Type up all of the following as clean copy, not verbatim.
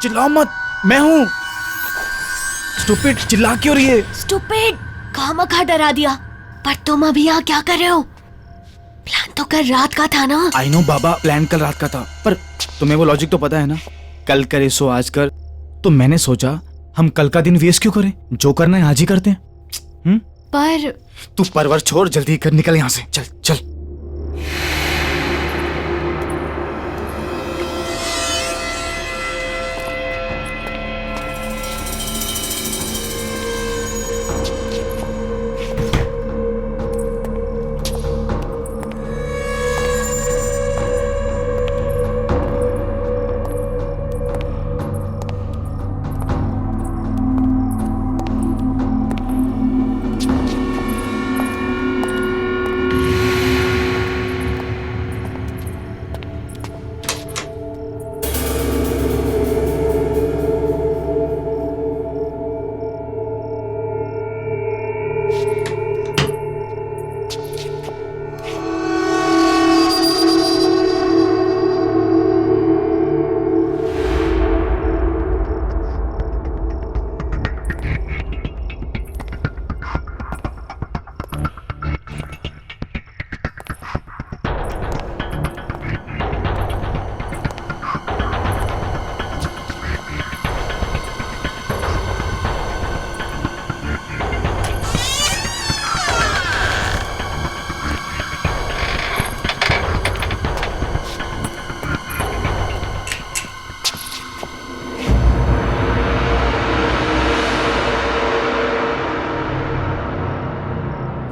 चिल्लाओ मत, मैं हूँ। स्टूपिड, चिल्ला क्यों रही है? स्टूपिड, खामखा डरा दिया। पर तुम अभी यहाँ क्या कर रहे हो? प्लान तो कल रात का था ना। आई नो बाबा, प्लान कल रात का था, पर तुम्हें वो लॉजिक तो पता है ना, कल करे सो आज कर। तो मैंने सोचा हम कल का दिन वेस्ट क्यों करें, जो करना है आज ही करते हैं। पर तू परवर छोड़, जल्दी कर निकल यहाँ से, चल चल।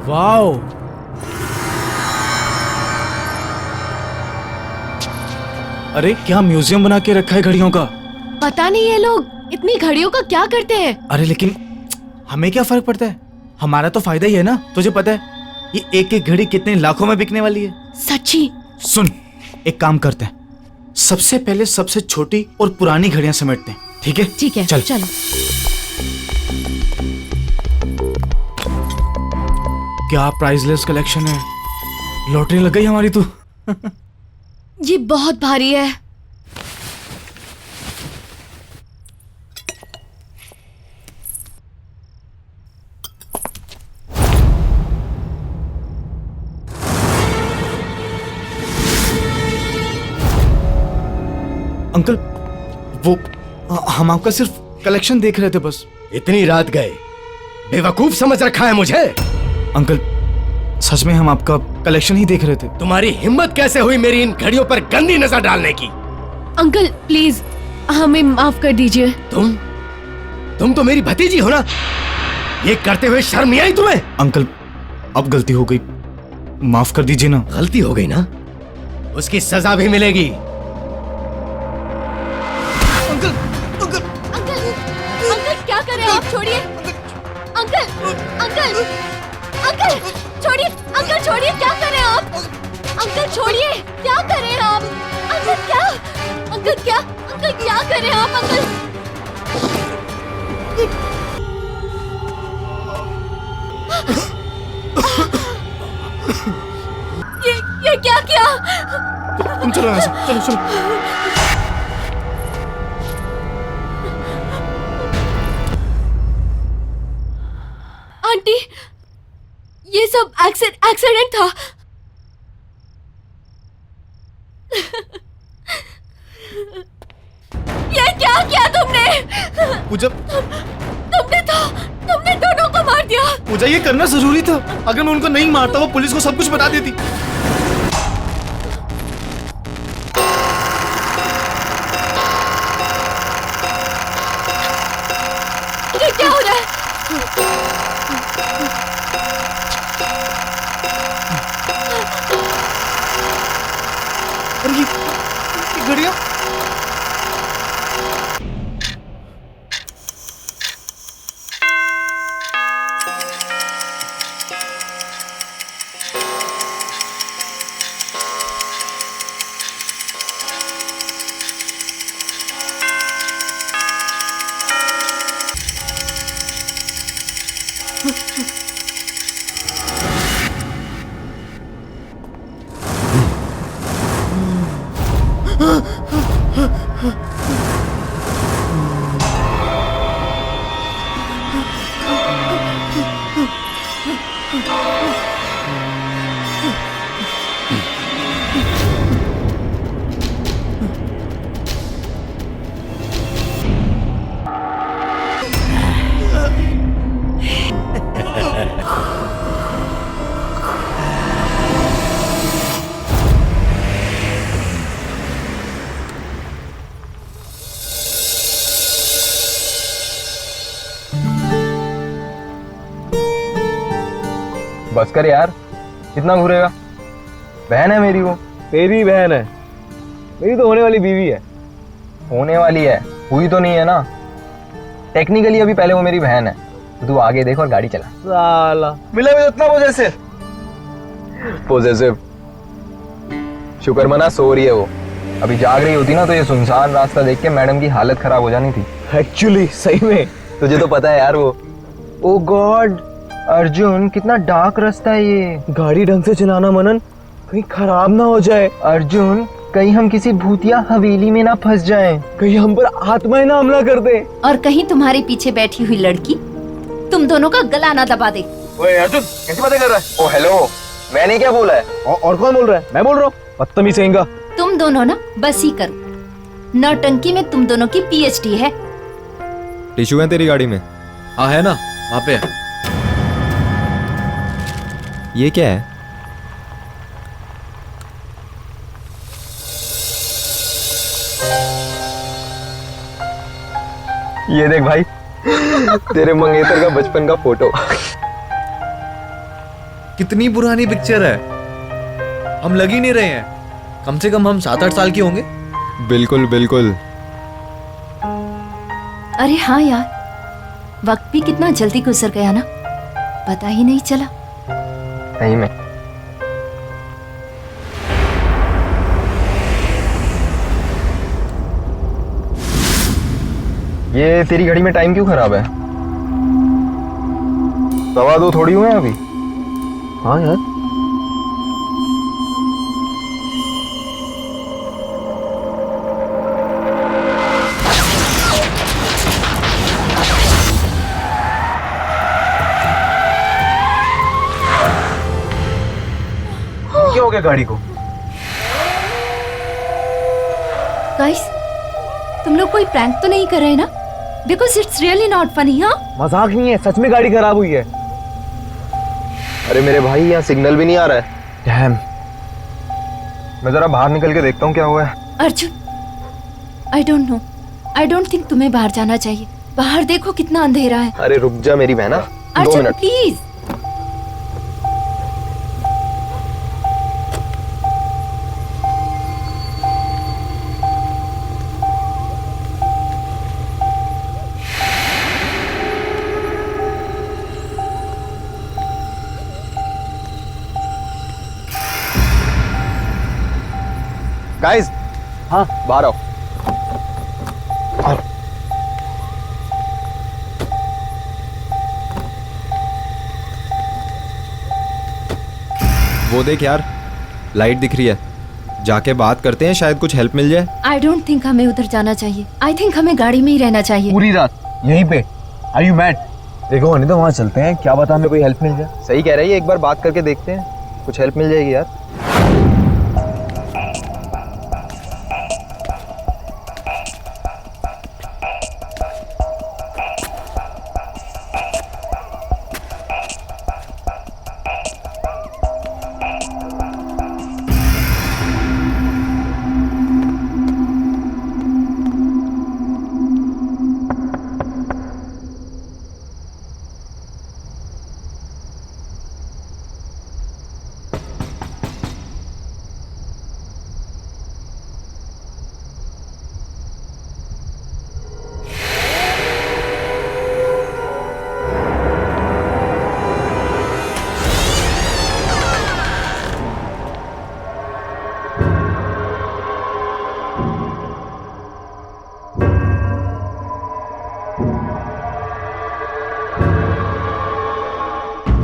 वाओ, अरे क्या म्यूजियम बना के रखा है घड़ियों का। पता नहीं ये लोग इतनी घड़ियों का क्या करते हैं। अरे लेकिन हमें क्या फर्क पड़ता है, हमारा तो फायदा ही है ना। तुझे पता है ये एक एक घड़ी कितने लाखों में बिकने वाली है। सच्ची? सुन, एक काम करते हैं, सबसे पहले सबसे छोटी और पुरानी घड़ियां समेटते हैं, ठीक है? ठीक है, चल चलो। क्या प्राइसलेस कलेक्शन है, लॉटरी लग गई हमारी तो। ये बहुत भारी है। अंकल, वो हम आपका सिर्फ कलेक्शन देख रहे थे बस। इतनी रात गए, बेवकूफ समझ रखा है मुझे? अंकल सच में हम आपका कलेक्शन ही देख रहे थे। तुम्हारी हिम्मत कैसे हुई मेरी इन घड़ियों पर गंदी नजर डालने की? अंकल प्लीज हमें माफ कर दीजिए। तुम तो मेरी भतीजी हो ना, ये करते हुए शर्म नहीं आई तुम्हें? अंकल अब गलती हो गई, माफ कर दीजिए ना। गलती हो गई ना, उसकी सजा भी मिलेगी। अंकल क्या कर रहे हो आप? छोड़िए अंकल, अंकल अंकल छोड़िए, अंकल छोड़िए, क्या कर रहे हैं आप? अंकल छोड़िए, क्या कर रहे हैं आप? अंकल क्या, अंकल क्या, अंकल क्या कर रहे हैं आप? अंकल ये क्या किया? तुम चलो यहाँ से, चलो चलो। आंटी, ये सब एक्सीडेंट था। ये क्या किया तुमने? पूजा, तुमने दोनों को मार दिया। पूजा ये करना जरूरी था, अगर मैं उनको नहीं मारता वो पुलिस को सब कुछ बता देती। ये क्या हो रहा है? अरे ये घड़ियां, बस कर यार, कितना घूरेगा। बहन है मेरी वो। तेरी बहन है, मेरी तो होने वाली बीवी है। होने वाली है, हुई तो नहीं है ना। टेक्निकली अभी पहले वो मेरी बहन है। तो तू आगे देख और गाड़ी चला। साला मिला भी उतना पोजेसिव। शुक्र मना सो रही है वो। अभी जाग रही होती ना तो ये सुनसान रास्ता देख के मैडम की हालत खराब हो जानी थी। एक्चुअली सही में तुझे तो पता है यार वो। ओ गॉड अर्जुन, कितना डार्क रास्ता है ये। गाड़ी ढंग से चलाना मनन, कहीं खराब ना हो जाए। अर्जुन, कहीं हम किसी भूतिया हवेली में ना फंस जाएं। कहीं हम पर आत्माएं ना हमला कर दे। और कहीं तुम्हारे पीछे बैठी हुई लड़की तुम दोनों का गला ना दबा दे। ओए अर्जुन, कैसी बातें कर रहा है? ओ हेलो, मैंने क्या बोला है? और कौन बोल रहा है? मैं बोल रहा हूँ। बदतमीज कहेंगा। तुम दोनों ना बस ही करो। नौटंकी में तुम दोनों की पीएचडी है। टिश्यू है तेरी गाड़ी में? हाँ है ना, वहाँ पे है। ये क्या है? ये देख भाई, तेरे मंगेतर का बचपन का फोटो। कितनी पुरानी पिक्चर है, हम लग ही नहीं रहे हैं। कम से कम हम 7-8 साल के होंगे। बिल्कुल बिल्कुल। अरे हाँ यार, वक्त भी कितना जल्दी गुजर गया ना, पता ही नहीं चला। सही में। ये तेरी घड़ी में टाइम क्यों खराब है? 2:15 थोड़ी हुए हैं अभी। हाँ यार, क्या हो गया गाड़ी को? गाइस, तुम लोग कोई प्रैंक तो नहीं कर रहे ना? Because it's really not funny. हाँ, मजाक नहीं है, सच में गाड़ी खराब हुई है। अरे मेरे भाई, यहाँ सिग्नल भी नहीं आ रहा है। डैम। मैं जरा बाहर निकल के देखता हूँ क्या हुआ है। Arjun, I don't know, I don't think तुम्हें बाहर जाना चाहिए। बाहर देखो कितना अंधेरा है। अरे रुक जा मेरी बहना, 2 अर्जुन मिनट। प्लीज। गाइस, हाँ बाहर आओ। वो देख यार, लाइट दिख रही है। जाके बात करते हैं, शायद कुछ हेल्प मिल जाए। आई डोंट थिंक हमें उधर जाना चाहिए। आई थिंक हमें गाड़ी में ही रहना चाहिए। पूरी रात यहीं पे? Are you mad? देखो नहीं तो वहाँ चलते हैं, क्या पता हमें कोई हेल्प मिल जाए। सही कह रही है, एक बार बात करके देखते हैं, कुछ हेल्प मिल जाएगी यार।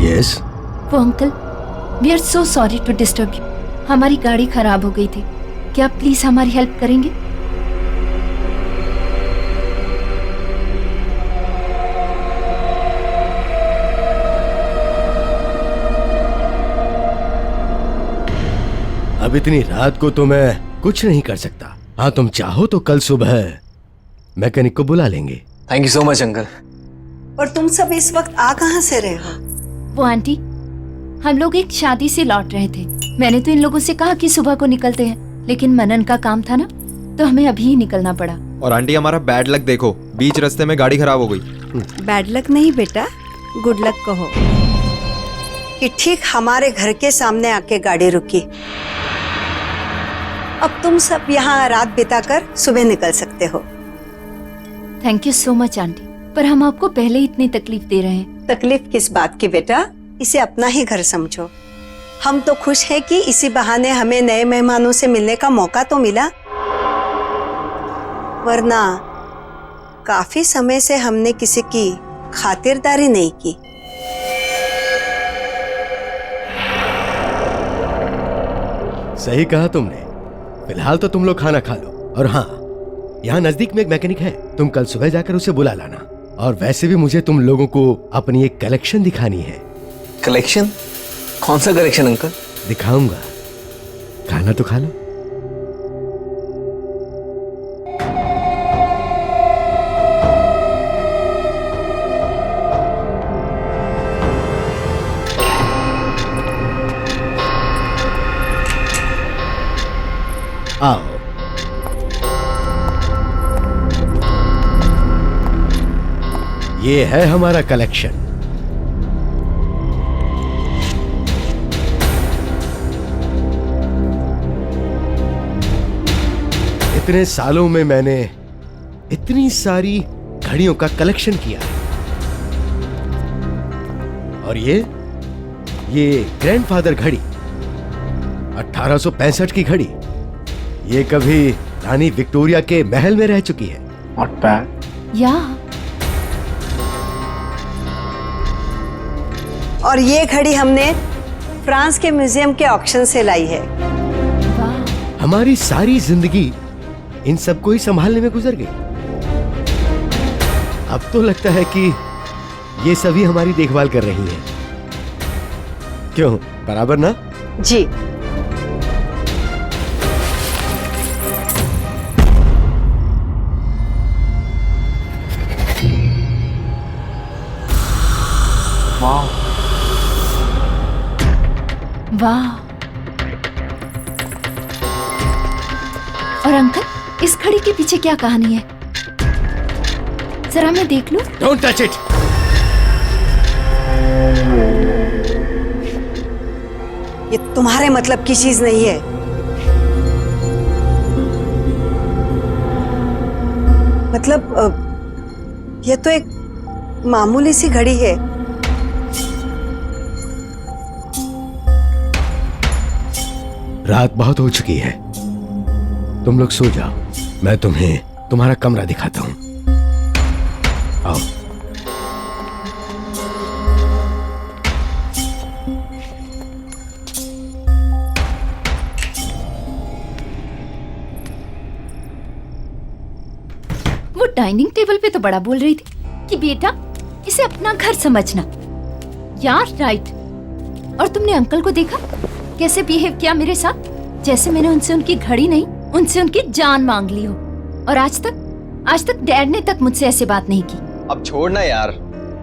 यस, वो uncle, we are so sorry to disturb you. हमारी गाड़ी खराब हो गई थी, क्या आप प्लीज हमारी हेल्प करेंगे? अब इतनी रात को तो मैं कुछ नहीं कर सकता। हाँ, तुम चाहो तो कल सुबह मैकेनिक को बुला लेंगे। Thank you so much uncle. और तुम सब इस वक्त आ कहाँ से रहे हो? वो आंटी, हम लोग एक शादी से लौट रहे थे। मैंने तो इन लोगों से कहा कि सुबह को निकलते हैं, लेकिन मनन का काम था ना, तो हमें अभी ही निकलना पड़ा। और आंटी, हमारा बैड लक देखो, बीच रास्ते में गाड़ी खराब हो गई। बैड लक नहीं बेटा, गुड लक कहो। कि ठीक हमारे घर के सामने आके गाड़ी रुकी। अब तुम सब यहाँ रात बिताकर सुबह निकल सकते हो। Thank you so much aunty, पर हम आपको पहले ही इतनी तकलीफ दे रहे हैं। तकलीफ किस बात की बेटा, इसे अपना ही घर समझो। हम तो खुश हैं कि इसी बहाने हमें नए मेहमानों से मिलने का मौका तो मिला, वरना काफी समय से हमने किसी की खातिरदारी नहीं की। सही कहा तुमने। फिलहाल तो तुम लोग खाना खा लो। और हाँ, यहाँ नजदीक में एक मैकेनिक है, तुम कल सुबह जाकर उसे बुला लाना। और वैसे भी मुझे तुम लोगों को अपनी एक कलेक्शन दिखानी है। कलेक्शन? कौन सा कलेक्शन अंकल? दिखाऊंगा, खाना तो खा लो। आओ। ये है हमारा कलेक्शन। इतने सालों में मैंने इतनी सारी घड़ियों का कलेक्शन किया है। और ये ग्रैंडफादर घड़ी, 1865 की घड़ी, ये कभी रानी विक्टोरिया के महल में रह चुकी है। Not bad. या और ये घड़ी हमने फ्रांस के म्यूजियम के ऑक्शन से लाई है। वाह, हमारी सारी जिंदगी इन सबको ही संभालने में गुजर गई। अब तो लगता है कि ये सभी हमारी देखभाल कर रही हैं। क्यों, बराबर ना? जी। वाह। और अंकल, इस घड़ी के पीछे क्या कहानी है? जरा मैं देख लूं। Don't touch it. ये तुम्हारे मतलब की चीज नहीं है। मतलब ये तो एक मामूली सी घड़ी है। रात बहुत हो चुकी है, तुम लोग सो जाओ। मैं तुम्हें तुम्हारा कमरा दिखाता हूं। आओ। वो डाइनिंग टेबल पे तो बड़ा बोल रही थी कि बेटा इसे अपना घर समझना। यार राइट। और तुमने अंकल को देखा कैसे बिहेव किया मेरे साथ, जैसे मैंने उनसे उनकी घड़ी नहीं, उनसे उनकी जान मांग ली हो। और आज तक डैड ने तक मुझसे ऐसे बात नहीं की। अब छोड़ना यार,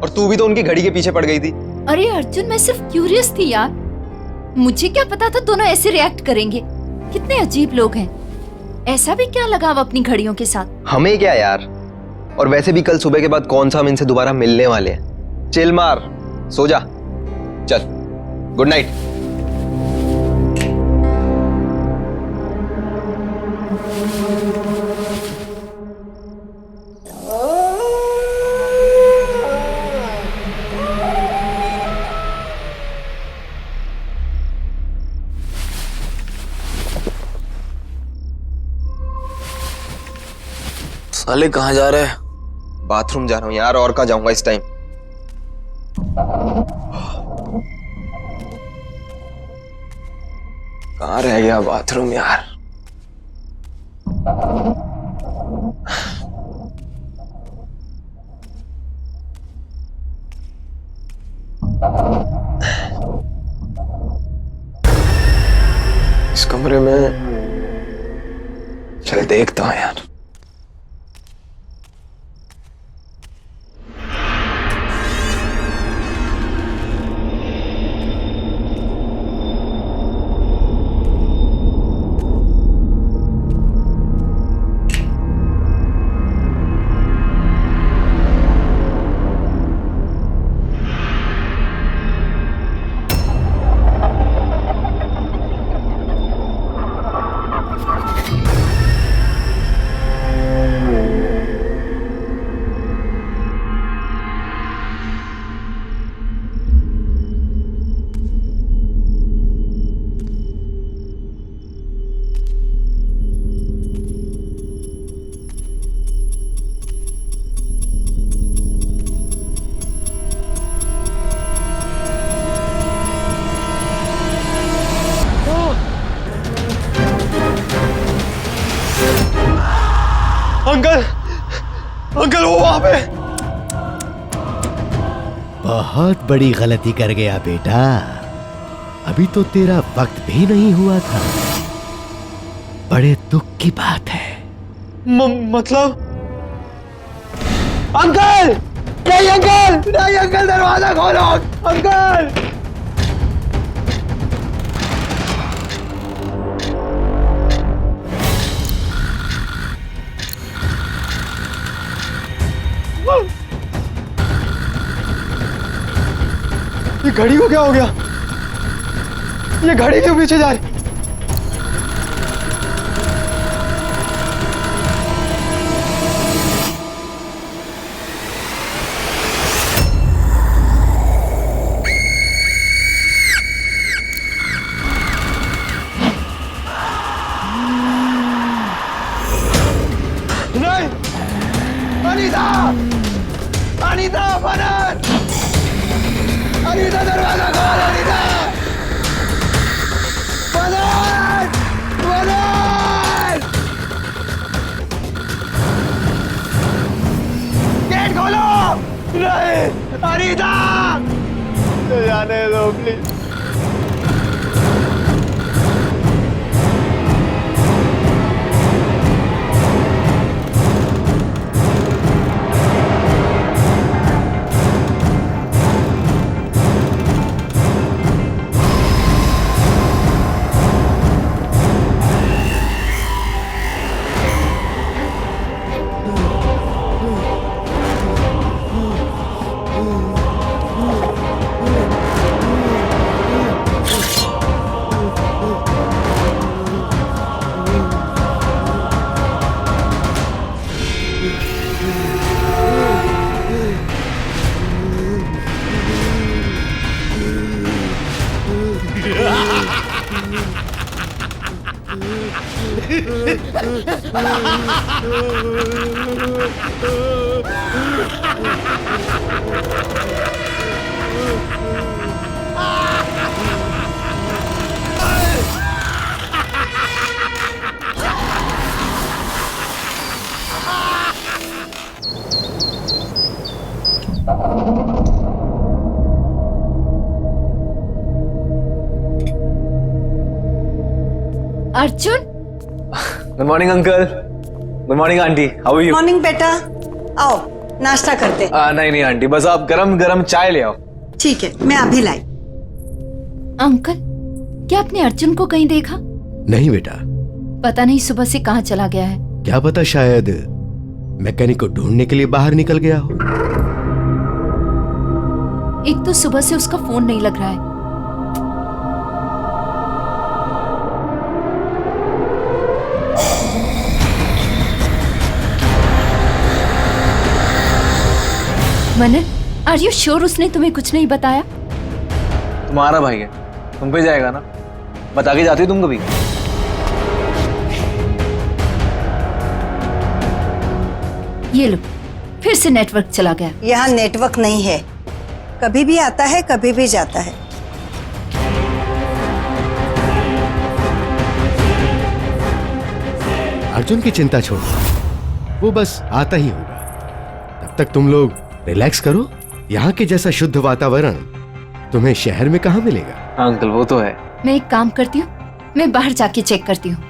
और तू भी तो उनकी घड़ी के पीछे पड़ गई थी। अरे अर्जुन, मैं सिर्फ क्यूरियस थी यार, मुझे क्या पता था दोनों ऐसे रिएक्ट करेंगे। कितने अजीब लोग हैं। ऐसा भी क्या लगाव अपनी घड़ियों के साथ? हमें क्या यार, और वैसे भी कल सुबह के बाद कौन सा हम इनसे दोबारा मिलने वाले हैं। चिल मार, सो जा, चल, गुड नाइट। साले कहाँ जा रहे हैं? बाथरूम जा रहा हूँ यार, और कहाँ जाऊंगा इस टाइम। कहाँ रह गया बाथरूम यार? इस कमरे में चल देखता हूँ यार। वहां पे। बहुत बड़ी गलती कर गया बेटा, अभी तो तेरा वक्त भी नहीं हुआ था। बड़े दुख की बात है। मतलब अंकल, नहीं अंकल, नहीं अंकल, दरवाजा खोलो अंकल। ये घड़ी को क्या हो गया? ये घड़ी क्यों पीछे जा रही? नहीं, अनीता, अनीता, बनन, अनीता, दरवाजा खोल, अनीता, बनन, बनन, गेट खोलो। नहीं, अनीता, जाने दो please. Arjun, good morning uncle, good morning aunty, how are you? Morning बेटा, आओ नाश्ता करते। नहीं नहीं आंटी, बस आप गरम गरम चाय ले आओ। ठीक है, मैं अभी लाई। अंकल, क्या आपने अर्जुन को कहीं देखा? नहीं बेटा, पता नहीं सुबह से कहाँ चला गया है। क्या पता शायद मैकेनिक को ढूंढने के लिए बाहर निकल गया हो। एक तो सुबह से उसका फोन नहीं लग रहा है। मनन, आर यू श्योर उसने तुम्हें कुछ नहीं बताया? तुम्हारा भाई है, तुम पे जाएगा ना, बता के जाती हो तुम कभी? ये लो, फिर से नेटवर्क चला गया। यहाँ नेटवर्क नहीं है, कभी भी आता है कभी भी जाता है। अर्जुन की चिंता छोड़ो, वो बस आता ही होगा। तब तक तुम लोग रिलैक्स करो। यहाँ के जैसा शुद्ध वातावरण तुम्हें शहर में कहाँ मिलेगा। अंकल वो तो है। मैं एक काम करती हूँ, मैं बाहर जाके चेक करती हूँ,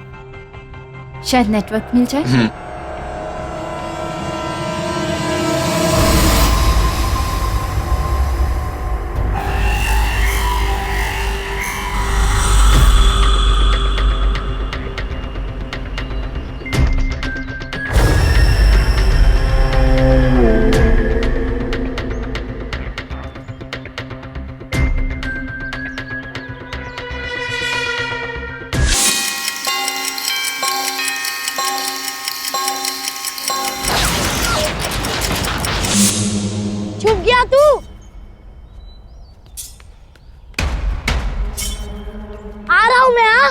शायद नेटवर्क मिल जाए। छुप गया तू। आ रहा हूं मैं। हाँ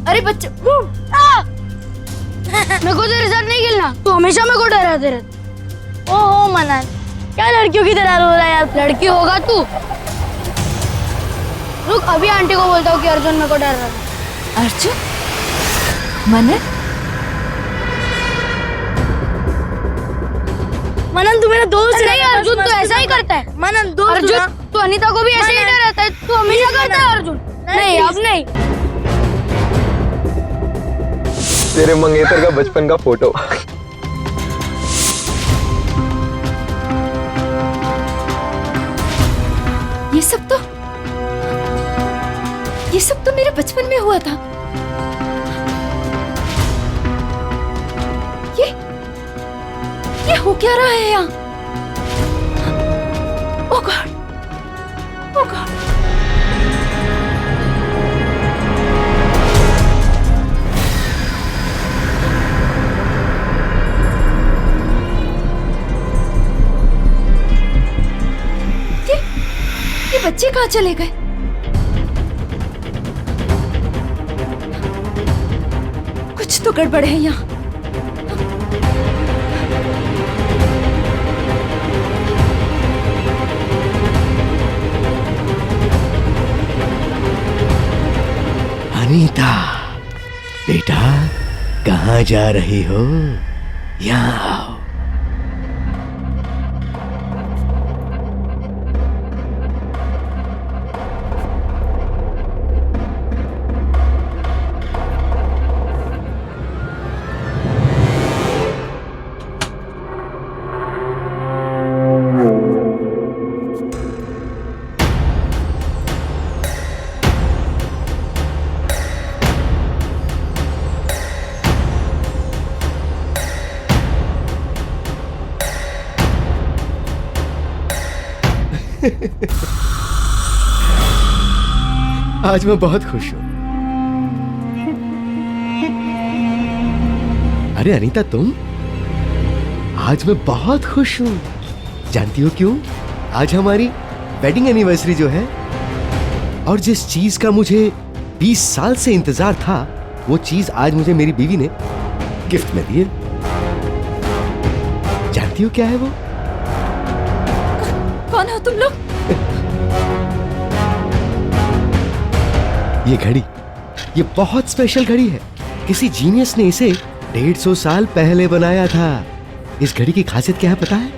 अरे बच्चे, मेरे को तेरे साथ नहीं खेलना, तू हमेशा मेरे को डराते रहता। ओहो मनन, क्या लड़कियों की तरह रो रहा है यार। लड़की होगा तू। रुक, अभी आंटी को बोलता हूँ कि अर्जुन मेरे को डर रहा है। अर्जुन मनन मनन तू मेरा दोस्त नहीं है। अर्जुन तो ऐसा ही करता है। मनन दोस्त अर्जुन तू अनीता को भी ऐसे ही डराता है। तू हमेशा करता है अर्जुन। नहीं अब नहीं। तेरे मंगेतर का बचपन का फोटो। ये सब तो मेरे बचपन में हुआ था। ये हो क्या रहा है यहाँ? ओह गॉड, ओह गॉड। ये बच्चे कहाँ चले गए? कुछ तो गड़बड़ है यहाँ। अनीता बेटा, कहाँ जा रही हो? यहाँ आओ। आज मैं बहुत खुश हूं। अरे अनीता तुम? आज मैं बहुत खुश हूं। जानती हो क्यों? आज हमारी वेडिंग एनिवर्सरी जो है, और जिस चीज का मुझे 20 साल से इंतजार था, वो चीज आज मुझे मेरी बीवी ने गिफ्ट में दी है। जानती हो क्या है वो? कौन हो तुम लोग? ये घड़ी, ये बहुत स्पेशल घड़ी है। किसी जीनियस ने इसे 150 साल पहले बनाया था। इस घड़ी की खासियत क्या है पता है?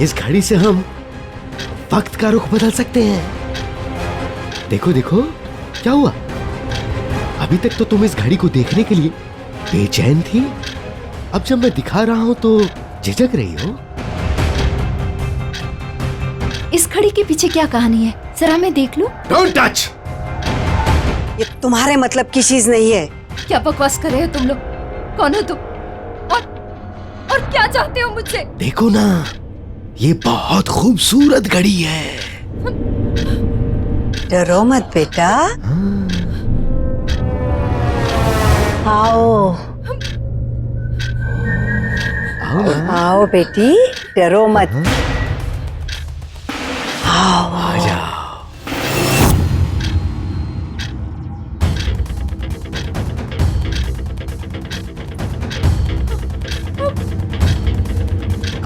इस घड़ी से हम वक्त का रुख बदल सकते हैं। देखो देखो क्या हुआ? अभी तक तो तुम इस घड़ी को देखने के लिए बेचैन थी। अब जब मैं दिखा रहा हूं तो झिझक रही हो। इस घड़ी के पीछे क्या कहानी है? जरा मैं देख लूं। Don't touch! ये तुम्हारे मतलब की चीज नहीं है। क्या बकवास कर रहे हो तुम लोग? कौन हो तुम? और क्या चाहते हो मुझसे? देखो ना, ये बहुत खूबसूरत घड़ी है। डरो मत बेटा। आओ आओ ना। आओ बेटी, डरो मत। आओ। आ जाओ।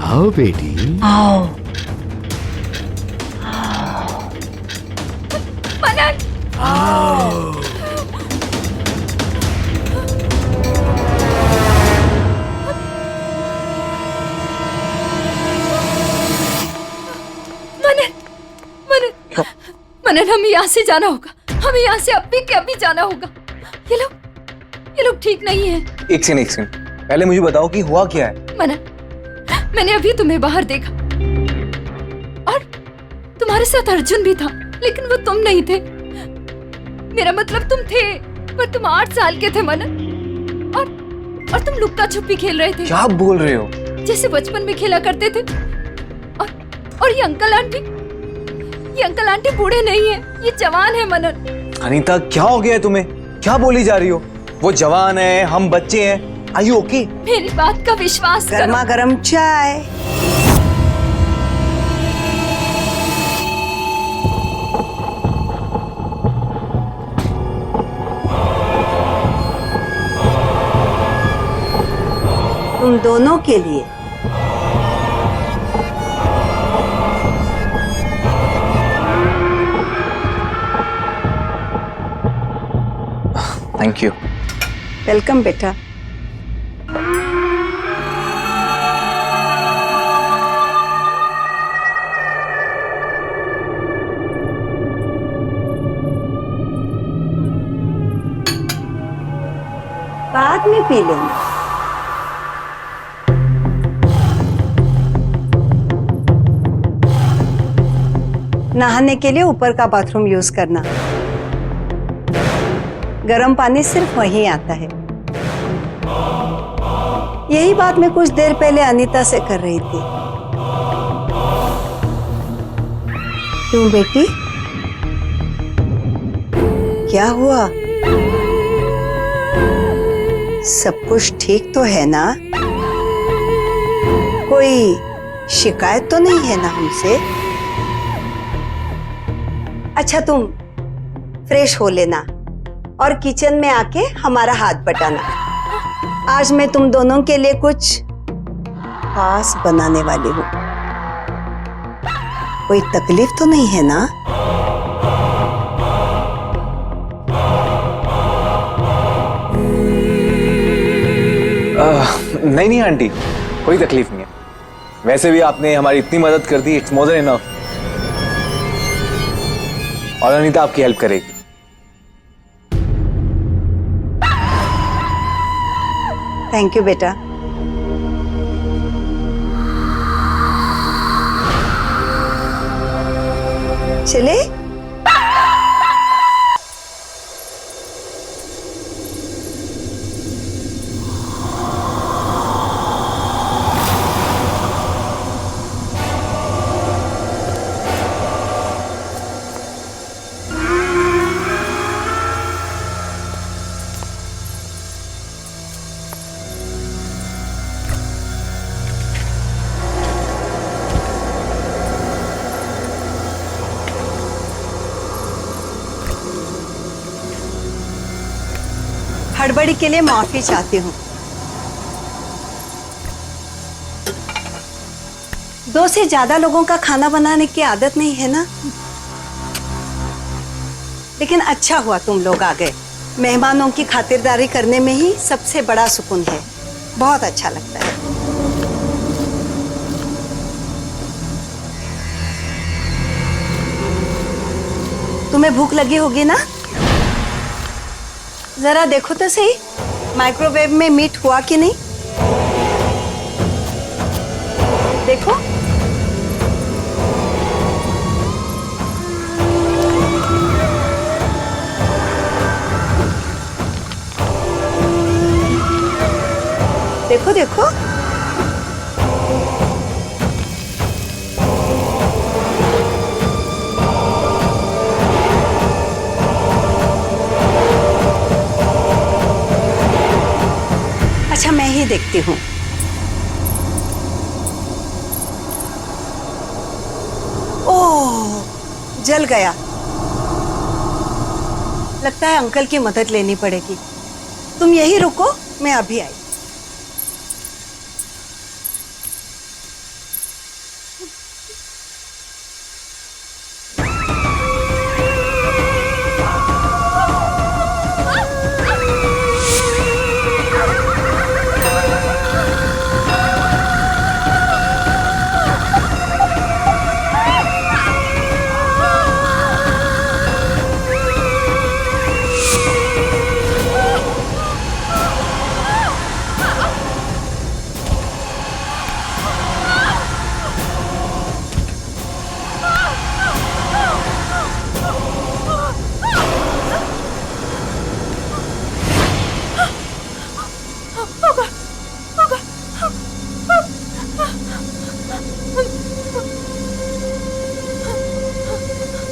आओ बेटी। आओ। मनन! मनन, हमें यहाँ से जाना होगा। हमें यहाँ से अभी के अभी जाना होगा। ये लोग ठीक नहीं है। एक सेकंड, पहले मुझे बताओ कि हुआ क्या है। मनन, मैंने अभी तुम्हें बाहर देखा और तुम्हारे साथ अर्जुन भी था, लेकिन वो तुम नहीं थे। मेरा मतलब तुम थे, पर तुम 8 साल के थे मनन, और तुम लुक्का छुपी खेल रहे थे। क्या बोल रहे हो? जैसे बचपन में खेला करते थे। और ये अंकल आंटी बूढ़े नहीं है, ये जवान है मनन। अनीता क्या हो गया है तुम्हें? क्या बोली जा रही हो? वो जवान है, हम बच्चे हैं। Are you okay? मेरी बात का विश्वास करो। गर्मा गर्म चाय। तुम दोनों के लिए। Thank you. वेलकम बेटा। बाद में पी लेना। नहाने के लिए ऊपर का बाथरूम यूज करना। गर्म पानी सिर्फ वहीं आता है। यही बात मैं कुछ देर पहले अनीता से कर रही थी। क्यों बेटी, क्या हुआ? सब कुछ ठीक तो है ना? कोई शिकायत तो नहीं है ना हमसे? अच्छा, तुम फ्रेश हो लेना और किचन में आके हमारा हाथ बटाना। आज मैं तुम दोनों के लिए कुछ खास बनाने वाली हूँ। कोई तकलीफ तो नहीं है ना? नहीं नहीं आंटी, कोई तकलीफ नहीं है। वैसे भी आपने हमारी इतनी मदद कर दी, इट्स मोर देन इनफ। और अनीता आपकी हेल्प करेगी। थैंक यू बेटा। चले? हड़बड़ी के लिए माफी चाहती हूँ। 2 से ज्यादा लोगों का खाना बनाने की आदत नहीं है ना। लेकिन अच्छा हुआ तुम लोग आ गए। मेहमानों की खातिरदारी करने में ही सबसे बड़ा सुकून है। बहुत अच्छा लगता है। तुम्हें भूख लगी होगी ना? जरा देखो तो सही, माइक्रोवेव में मीट हुआ कि नहीं। देखो। देखो देखो। अच्छा, मैं ही देखती हूँ। ओह, जल गया। लगता है अंकल की मदद लेनी पड़ेगी। तुम यही रुको, मैं अभी आई।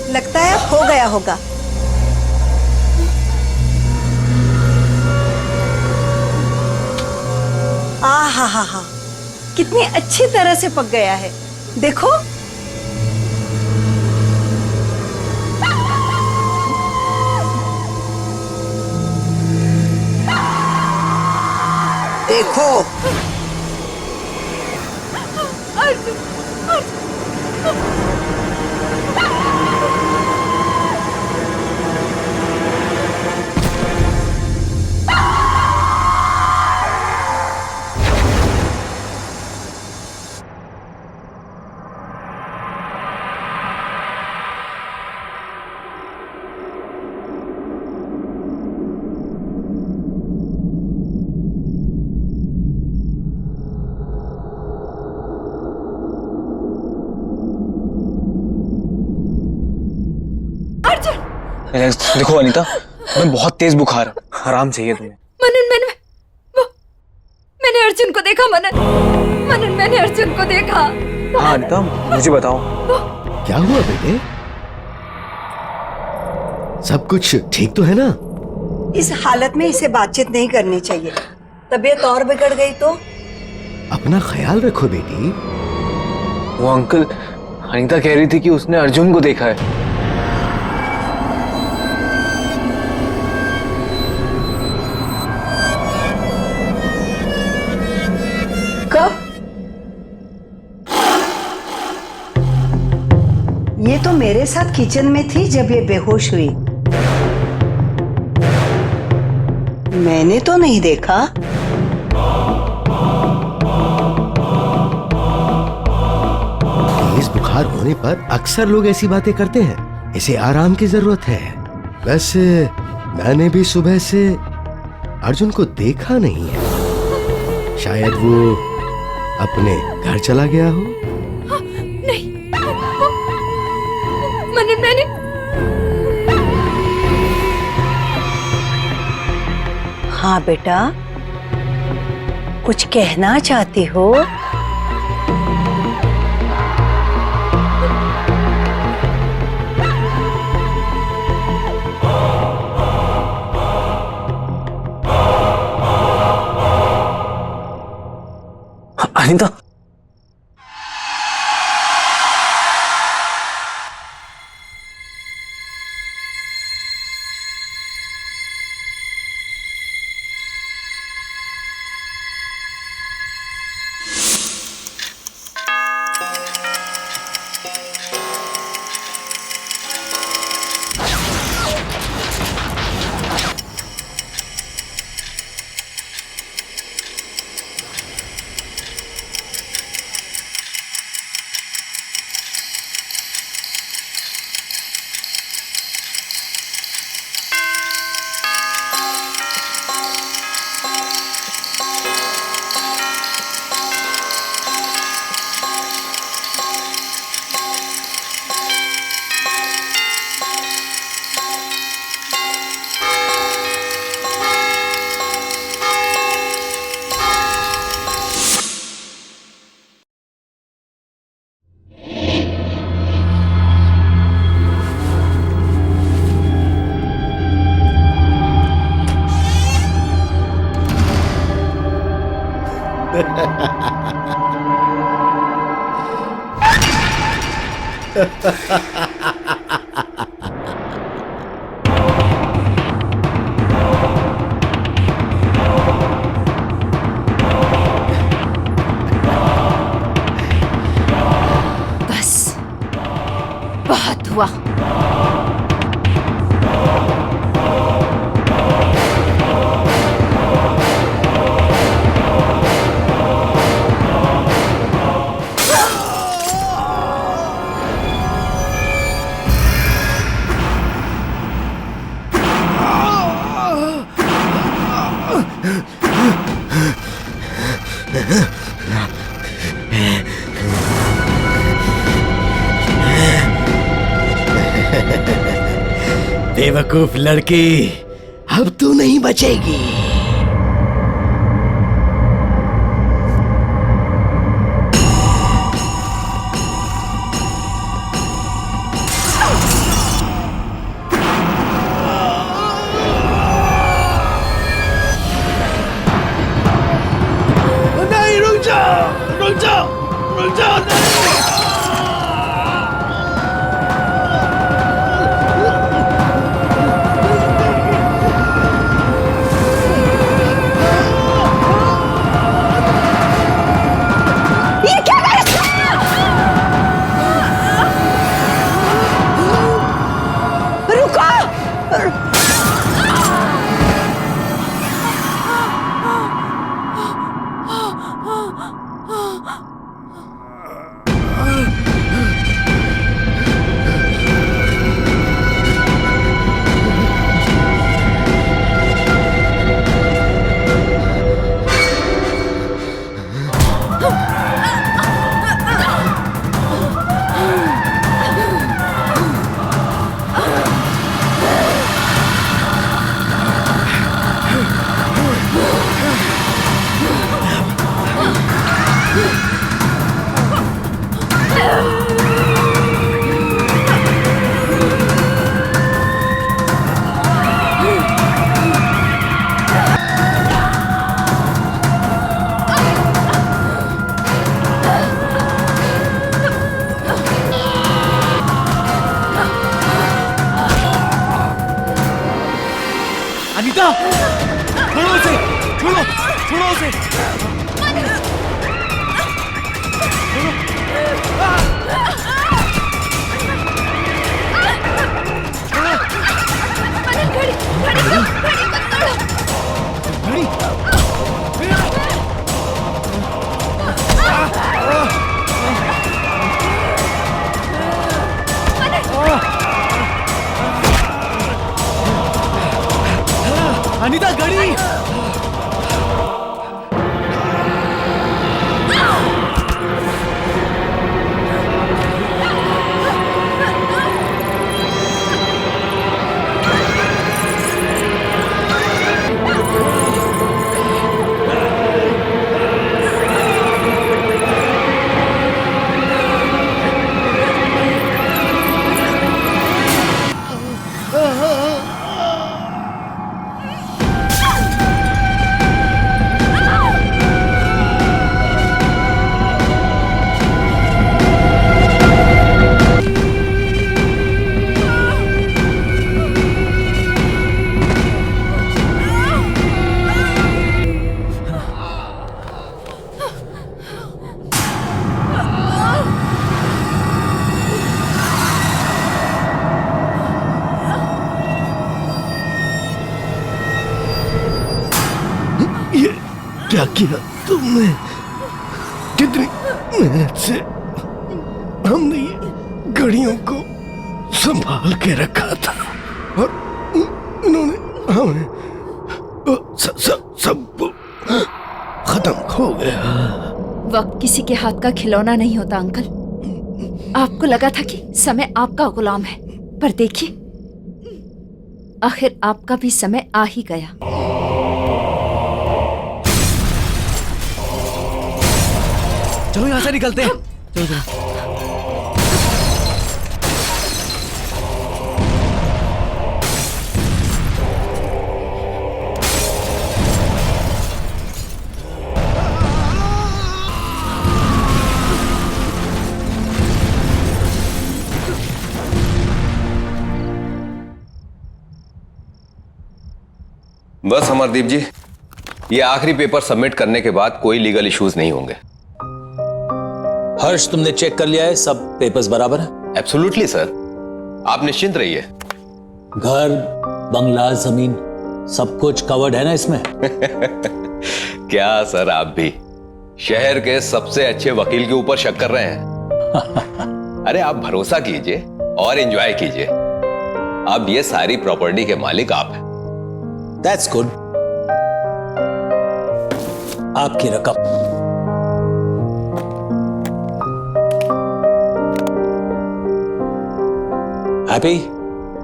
लगता है हो गया होगा। हा हा हा, कितनी अच्छी तरह से पक गया है। देखो। देखो। देखो अनीता, मैं बहुत तेज बुखार है, आराम चाहिए तुम्हें। मनन मैंने अर्जुन को देखा। मनन मैंने अर्जुन को देखा। हाँ अनीता, मुझे बताओ क्या हुआ बेटे? सब कुछ ठीक तो है ना? इस हालत में इसे बातचीत नहीं करनी चाहिए, तबीयत और बिगड़ गई तो। अपना ख्याल रखो बेटी। वो अंकल, अनीता कह रही थी कि उसने अर्जुन को देखा है। कब? ये तो मेरे साथ किचन में थी जब ये बेहोश हुई। मैंने तो नहीं देखा। तेज बुखार होने पर अक्सर लोग ऐसी बातें करते हैं। इसे आराम की जरूरत है। वैसे मैंने भी सुबह से अर्जुन को देखा नहीं है। शायद वो अपने घर चला गया हो। नहीं मनन, मैंने हाँ बेटा, कुछ कहना चाहती हो? अनीता, बस बहुत हुआ। बेवकूफ लड़की, अब तू नहीं बचेगी। नहीं, रुक जाओ, रुक जाओ, रुक जाओ, नहीं। से। मदन घड़ी घड़ी को तोड़ो। घड़ी। अनीता घड़ी। क्या किया तुमने? कितनी मेहनत से हमने ये घड़ियों को संभाल के रखा था और इन्होंने हमें सब खत्म हो गया। वक्त किसी के हाथ का खिलौना नहीं होता अंकल। आपको लगा था कि समय आपका गुलाम है, पर देखिए आखिर आपका भी समय आ ही गया। चलो यहाँ से निकलते हैं। चलो चलो। बस अमरदीप जी, ये आखिरी पेपर सबमिट करने के बाद कोई लीगल इश्यूज नहीं होंगे। हर्ष, तुमने चेक कर लिया है? सब पेपर्स बराबर है? एब्सोल्युटली सर, आप निश्चिंत रहिए। घर, बंगला, जमीन सब कुछ कवर्ड है ना इसमें? क्या सर, आप भी शहर के सबसे अच्छे वकील के ऊपर शक कर रहे हैं? अरे आप भरोसा कीजिए और एंजॉय कीजिए। अब ये सारी प्रॉपर्टी के मालिक आप हैं। That's good. आपकी रकम। Happy?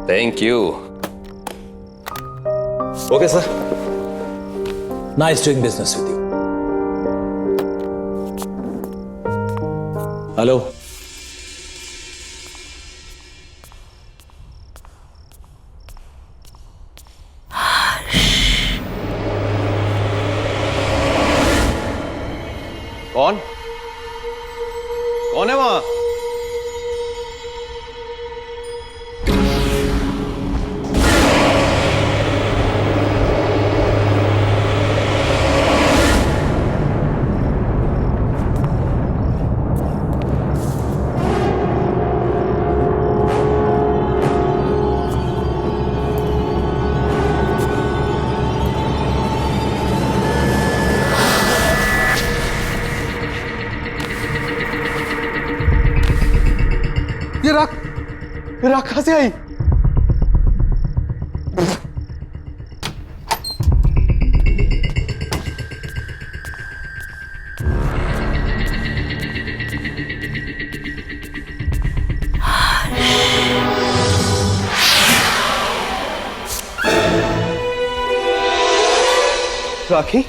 Thank you. Okay sir. Nice doing business with you. Hello, कौन कौन है वहां? ये राख कहां से आई? राखी?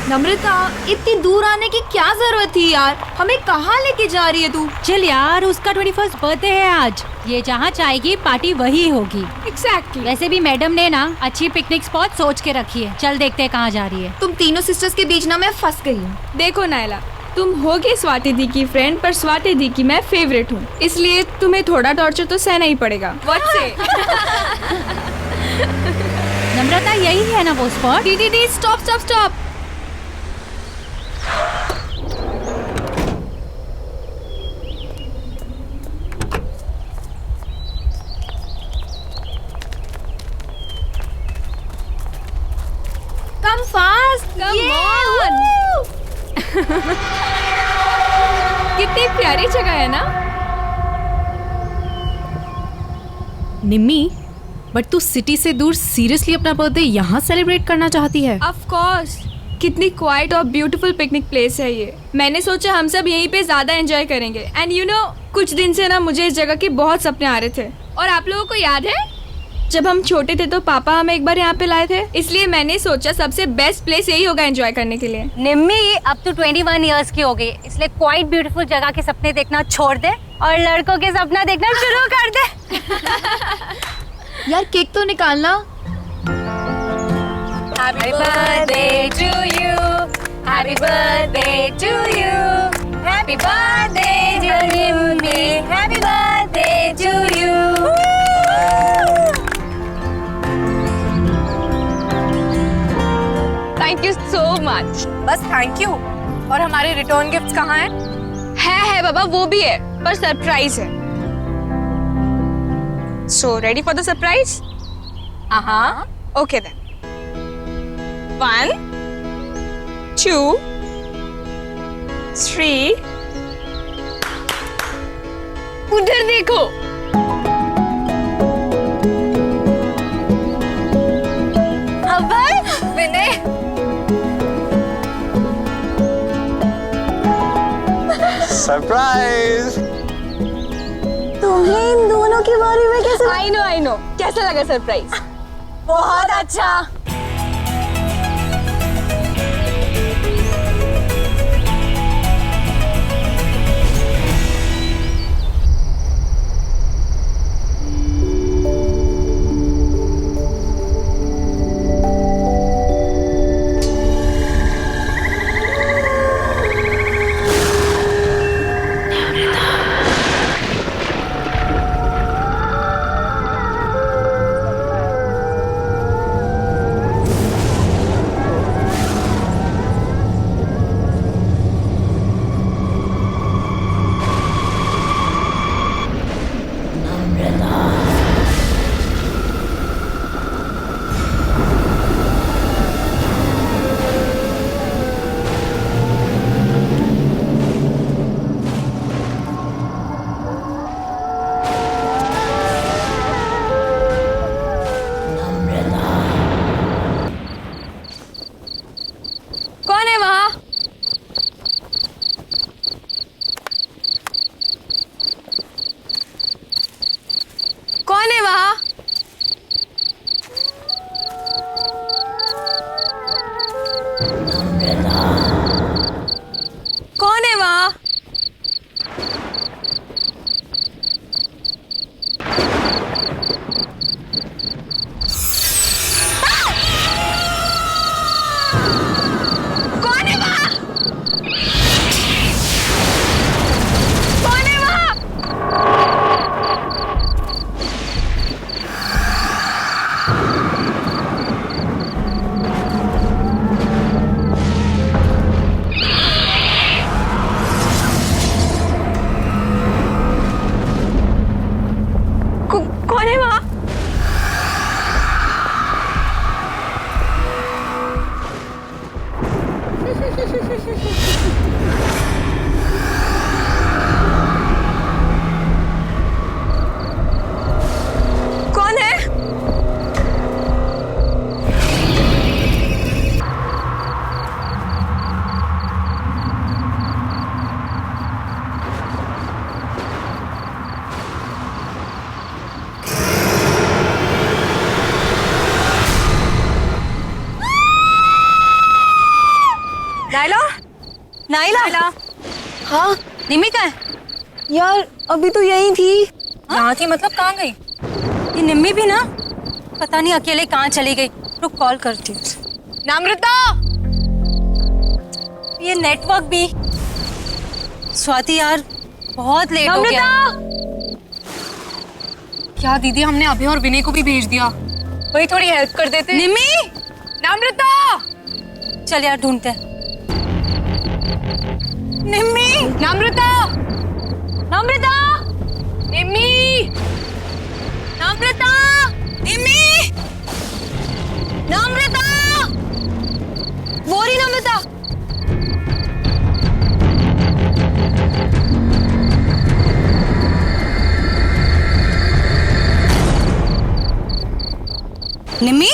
नम्रता, इतनी दूर आने की क्या जरूरत थी यार? हमें कहाँ लेके जा रही है तू? चल यार, उसका 21st बर्थडे है आज। ये जहाँ चाहेगी पार्टी वही होगी। एग्जैक्टली। वैसे भी मैडम ने ना अच्छी पिकनिक स्पॉट सोच के रखी है। चल देखते हैं कहाँ जा रही है। तुम तीनों सिस्टर्स के बीच ना मैं फंस गई हूँ। देखो नायला, तुम होगे स्वाति दी की फ्रेंड, पर स्वाति दी की मैं फेवरेट हूँ, इसलिए तुम्हें थोड़ा टॉर्चर तो सहना ही पड़ेगा। What say? नम्रता, यही है ना वो स्पॉट? दीदी stop stop stop. Come fast, come on. कितनी प्यारी जगह है ना? निम्मी, बट तू सिटी से दूर सीरियसली अपना बर्थडे यहाँ सेलिब्रेट करना चाहती है? Of course. कितनी क्वाइट और ब्यूटीफुल पिकनिक प्लेस है ये। मैंने सोचा हम सब यहीं पे ज्यादा एंजॉय करेंगे। एंड यू नो, कुछ दिन से ना मुझे इस जगह के बहुत सपने आ रहे थे। और आप लोगों को याद है, जब हम छोटे थे तो पापा हमें एक बार यहाँ पे लाए थे, इसलिए मैंने सोचा सबसे बेस्ट प्लेस यही होगा एंजॉय करने के लिए। निम्मी, अब तो 21 इयर्स की हो गई, इसलिए क्वाइट ब्यूटीफुल जगह के सपने देखना छोड़ दे और लड़कों के सपना देखना शुरू कर दे। यार केक तो निकालना। Happy birthday to you, happy birthday to you, happy birthday dear Nimmi, happy birthday to you. Thank you so much. बस थैंक यू। और हमारे रिटर्न गिफ्ट्स कहाँ हैं? है बाबा, वो भी है, पर सरप्राइज है। So ready for the surprise? हाँ। Okay then. 1 2 3। उधर देखो। अभय, विनय, सरप्राइज। तुम्हें इन दोनों के बारे में कैसे? I know. कैसा लगा सरप्राइज? बहुत अच्छा। कौन है वहाँ? कौन है वहाँ? कौन है वहाँ? कौन है वहाँ? कौन है वहाँ? कौन है वहाँ? कौन है? नाइला, नाइला, हाँ निमी कहाँ है? यार अभी तो यही थी। यहाँ थी मतलब कहाँ गई? ये निम्मी भी ना पता नहीं अकेले कहाँ चली गई। रुक कॉल करती हूँ। नम्रता, ये नेटवर्क भी। स्वाति यार बहुत लेट हो गया। क्या दीदी, हमने अभी और विनय को भी भेज दिया। वही थोड़ी हेल्प कर देते। निम्मी, नम्रता, चल यार ढूंढते हैं। निम्मी, नम्रता, नम्रता, निम्मी, नम्रता, निम्मी, नम्रता, वो रही नम्रता। निम्मी,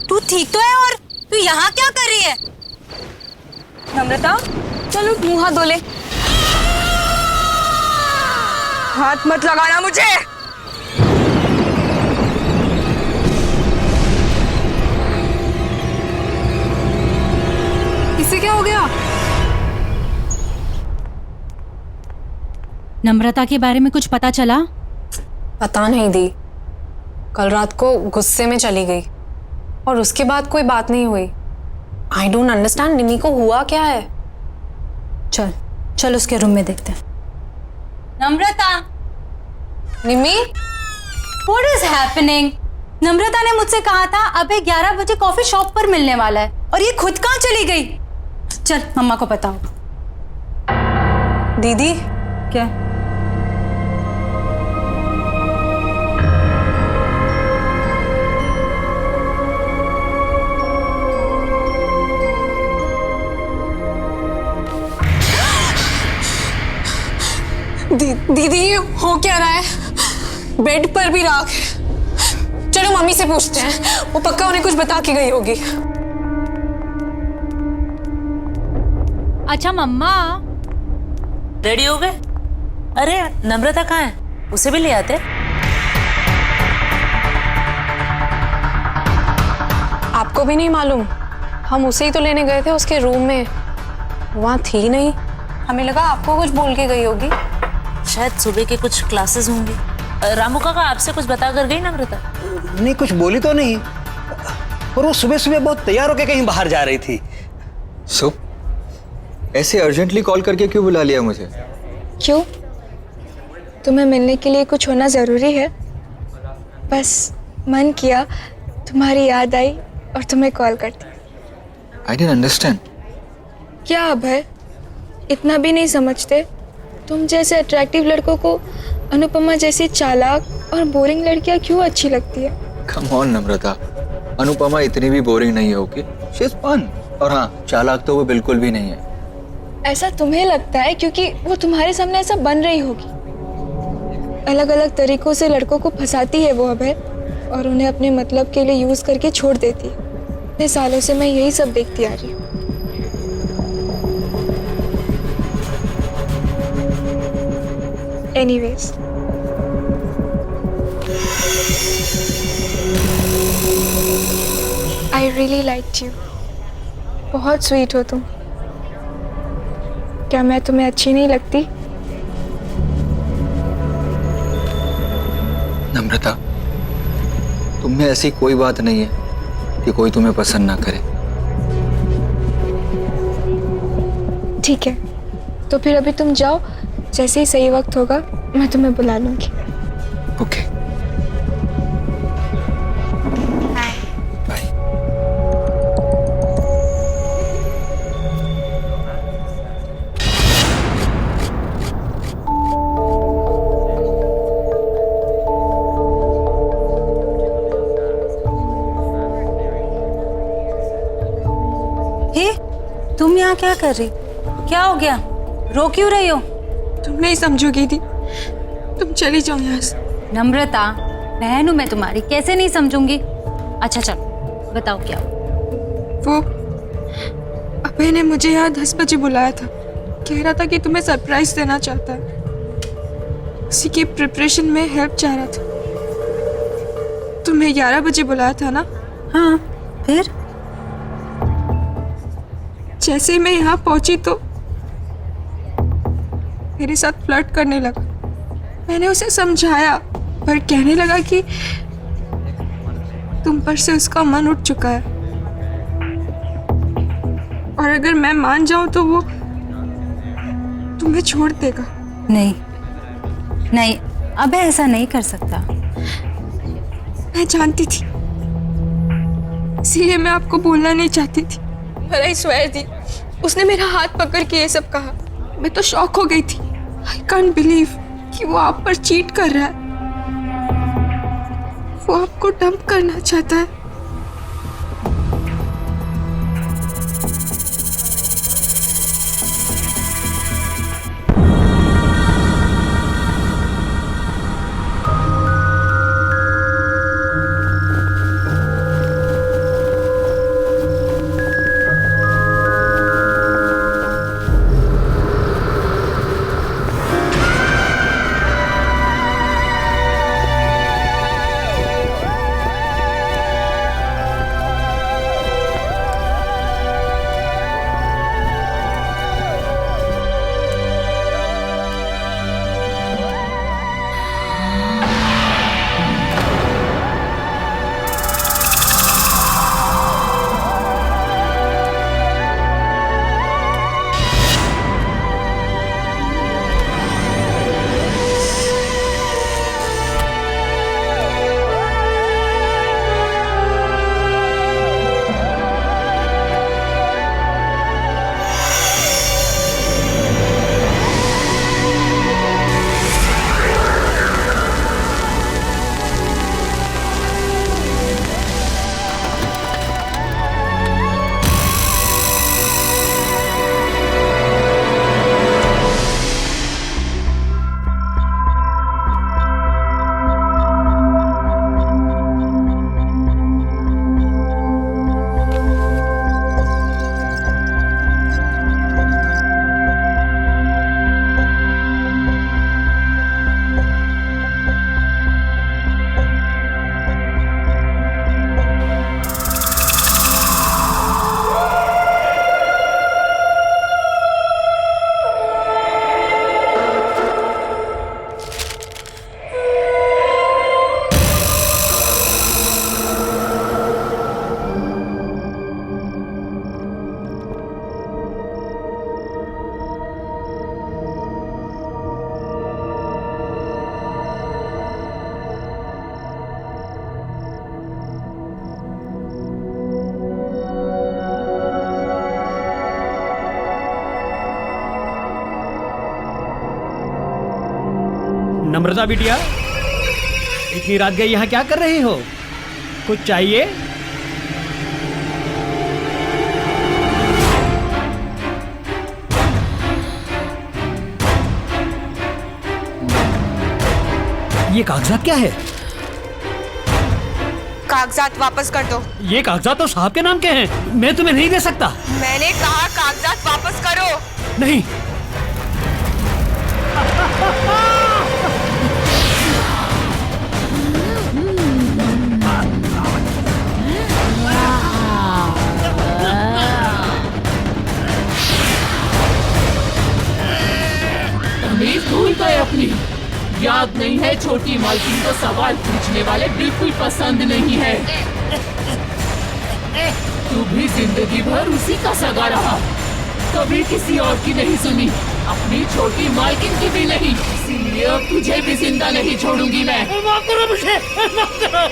तू ठीक तो है? और तू यहाँ क्या कर रही है? नम्रता, चलो मुंह हाथ धो ले। हाथ मत लगाना मुझे। इससे क्या हो गया? नम्रता के बारे में कुछ पता चला? पता नहीं दी, कल रात को गुस्से में चली गई और उसके बाद कोई बात नहीं हुई। आई डोंट अंडरस्टैंड, निमी को हुआ क्या है? चल चल उसके रूम में देखते हैं। नम्रता, निमी, व्हाट इज हैपनिंग? नम्रता ने मुझसे कहा था अबे 11 बजे कॉफी शॉप पर मिलने वाला है, और ये खुद कहाँ चली गई? चल मम्मा को बताओ। दीदी क्या? दीदी ये हो क्या रहा है? बेड पर भी राख है। चलो मम्मी से पूछते हैं, वो पक्का उन्हें कुछ बता के गई होगी। अच्छा मम्मा, रेडी हो गए? अरे नम्रता कहाँ है? उसे भी ले आते। आपको भी नहीं मालूम? हम उसे ही तो लेने गए थे उसके रूम में, वहाँ थी नहीं। हमें लगा आपको कुछ बोल के गई होगी। शायद सुबह के कुछ क्लासेस होंगे। रामू काका आपसे कुछ बता कर गई नम्रता? नहीं, कुछ बोली तो नहीं, और वो सुबह सुबह बहुत तैयार होकर कहीं बाहर जा रही थी। ऐसे अर्जेंटली कॉल करके क्यों बुला लिया मुझे? क्यों? तुम्हें मिलने के लिए कुछ होना जरूरी है? बस मन किया, तुम्हारी याद आई और तुम्हें कॉल कर दी। I didn't understand. क्या अभय, इतना भी नहीं समझते? तुम जैसे अट्रैक्टिव लड़कों को अनुपमा जैसी चालाक और बोरिंग लड़कियां क्यों अच्छी लगती है? कम ऑन नम्रता, अनुपमा इतनी भी बोरिंग नहीं है। Okay, she is fun. और हाँ, चालाक तो वो बिल्कुल भी नहीं है। ऐसा तुम्हें लगता है क्योंकि वो तुम्हारे सामने ऐसा बन रही होगी। अलग अलग तरीकों से लड़कों को फंसाती है वो अभय, और उन्हें अपने मतलब के लिए यूज करके छोड़ देती है। इतने सालों से मैं यही सब देखती आ रही हूँ। Anyways, I really liked you. बहुत स्वीट हो तुम। क्या मैं तुम्हें अच्छी नहीं लगती? नम्रता, तुम में ऐसी कोई बात नहीं है कि कोई तुम्हें पसंद ना करे। ठीक है, तो फिर अभी तुम जाओ, जैसे ही सही वक्त होगा मैं तुम्हें बुला लूंगी। Okay, bye. हे, तुम यहाँ क्या कर रही? क्या हो गया? रो क्यों रही हो? तुम नहीं समझोगी दी, तुम चली जाओ यहाँ से। नम्रता, बहन हूँ मैं तुम्हारी, कैसे नहीं समझूंगी? अच्छा चलो बताओ क्या हुआ? वो अभय ने मुझे यहाँ 10 बजे बुलाया था, कह रहा था कि तुम्हें सरप्राइज देना चाहता है। उसी की प्रिपरेशन में हेल्प चाह रहा था। तुम्हें 11 बजे बुलाया था ना? हाँ, फिर जैसे ही मैं यहाँ पहुंची तो मेरे साथ फ्लर्ट करने लगा। मैंने उसे समझाया पर कहने लगा कि तुम पर से उसका मन उठ चुका है और अगर मैं मान जाऊं तो वो तुम्हें छोड़ देगा। नहीं नहीं, अब ऐसा नहीं कर सकता। मैं जानती थी, इसीलिए मैं आपको बोलना नहीं चाहती थी। पर आई स्वेयर दी, उसने मेरा हाथ पकड़ के ये सब कहा। मैं तो शॉक हो गई थी। आई कांट बिलीव कि वो आप पर चीट कर रहा है। वो आपको डंप करना चाहता है। नम्रता बिटिया, इतनी रात गए यहाँ क्या कर रही हो? कुछ चाहिए? ये कागजात क्या है? कागजात वापस कर दो। ये कागजात तो साहब के नाम के हैं, मैं तुम्हें नहीं दे सकता। मैंने कहा कागजात वापस करो। नहीं। भूल गए अपनी याद नहीं है। छोटी मालकिन को सवाल पूछने वाले बिल्कुल पसंद नहीं है। तू भी जिंदगी भर उसी का सगा रहा, कभी किसी और की नहीं सुनी, अपनी छोटी मालकिन की भी नहीं। इसीलिए अब तुझे भी जिंदा नहीं छोड़ूंगी मैं। माफ करो मुझे, माफ करो।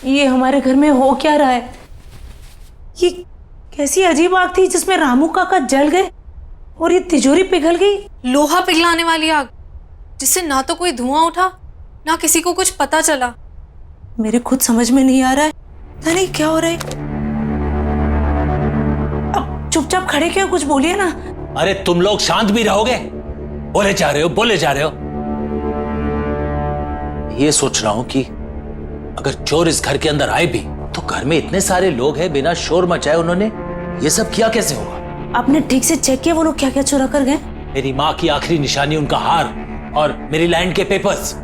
ये हमारे घर में हो क्या रहा है? ये कैसी अजीब आग थी जिसमें रामू काका जल गए और ये तिजोरी पिघल गई। लोहा पिघलाने वाली आग जिससे ना तो कोई धुआं उठा ना किसी को कुछ पता चला। मेरे खुद समझ में नहीं आ रहा है, पता नहीं क्या हो रहा है। चुपचाप खड़े क्यों, कुछ बोलिए ना। अरे तुम लोग शांत भी रहोगे? बोले जा रहे हो, बोले जा रहे हो। ये सोच रहा हूं कि अगर चोर इस घर के अंदर आए भी तो घर में इतने सारे लोग हैं, बिना शोर मचाए उन्होंने ये सब किया कैसे होगा? आपने ठीक से चेक किया वो लोग क्या क्या चुरा कर गए? मेरी माँ की आखिरी निशानी उनका हार और मेरी लैंड के पेपर्स।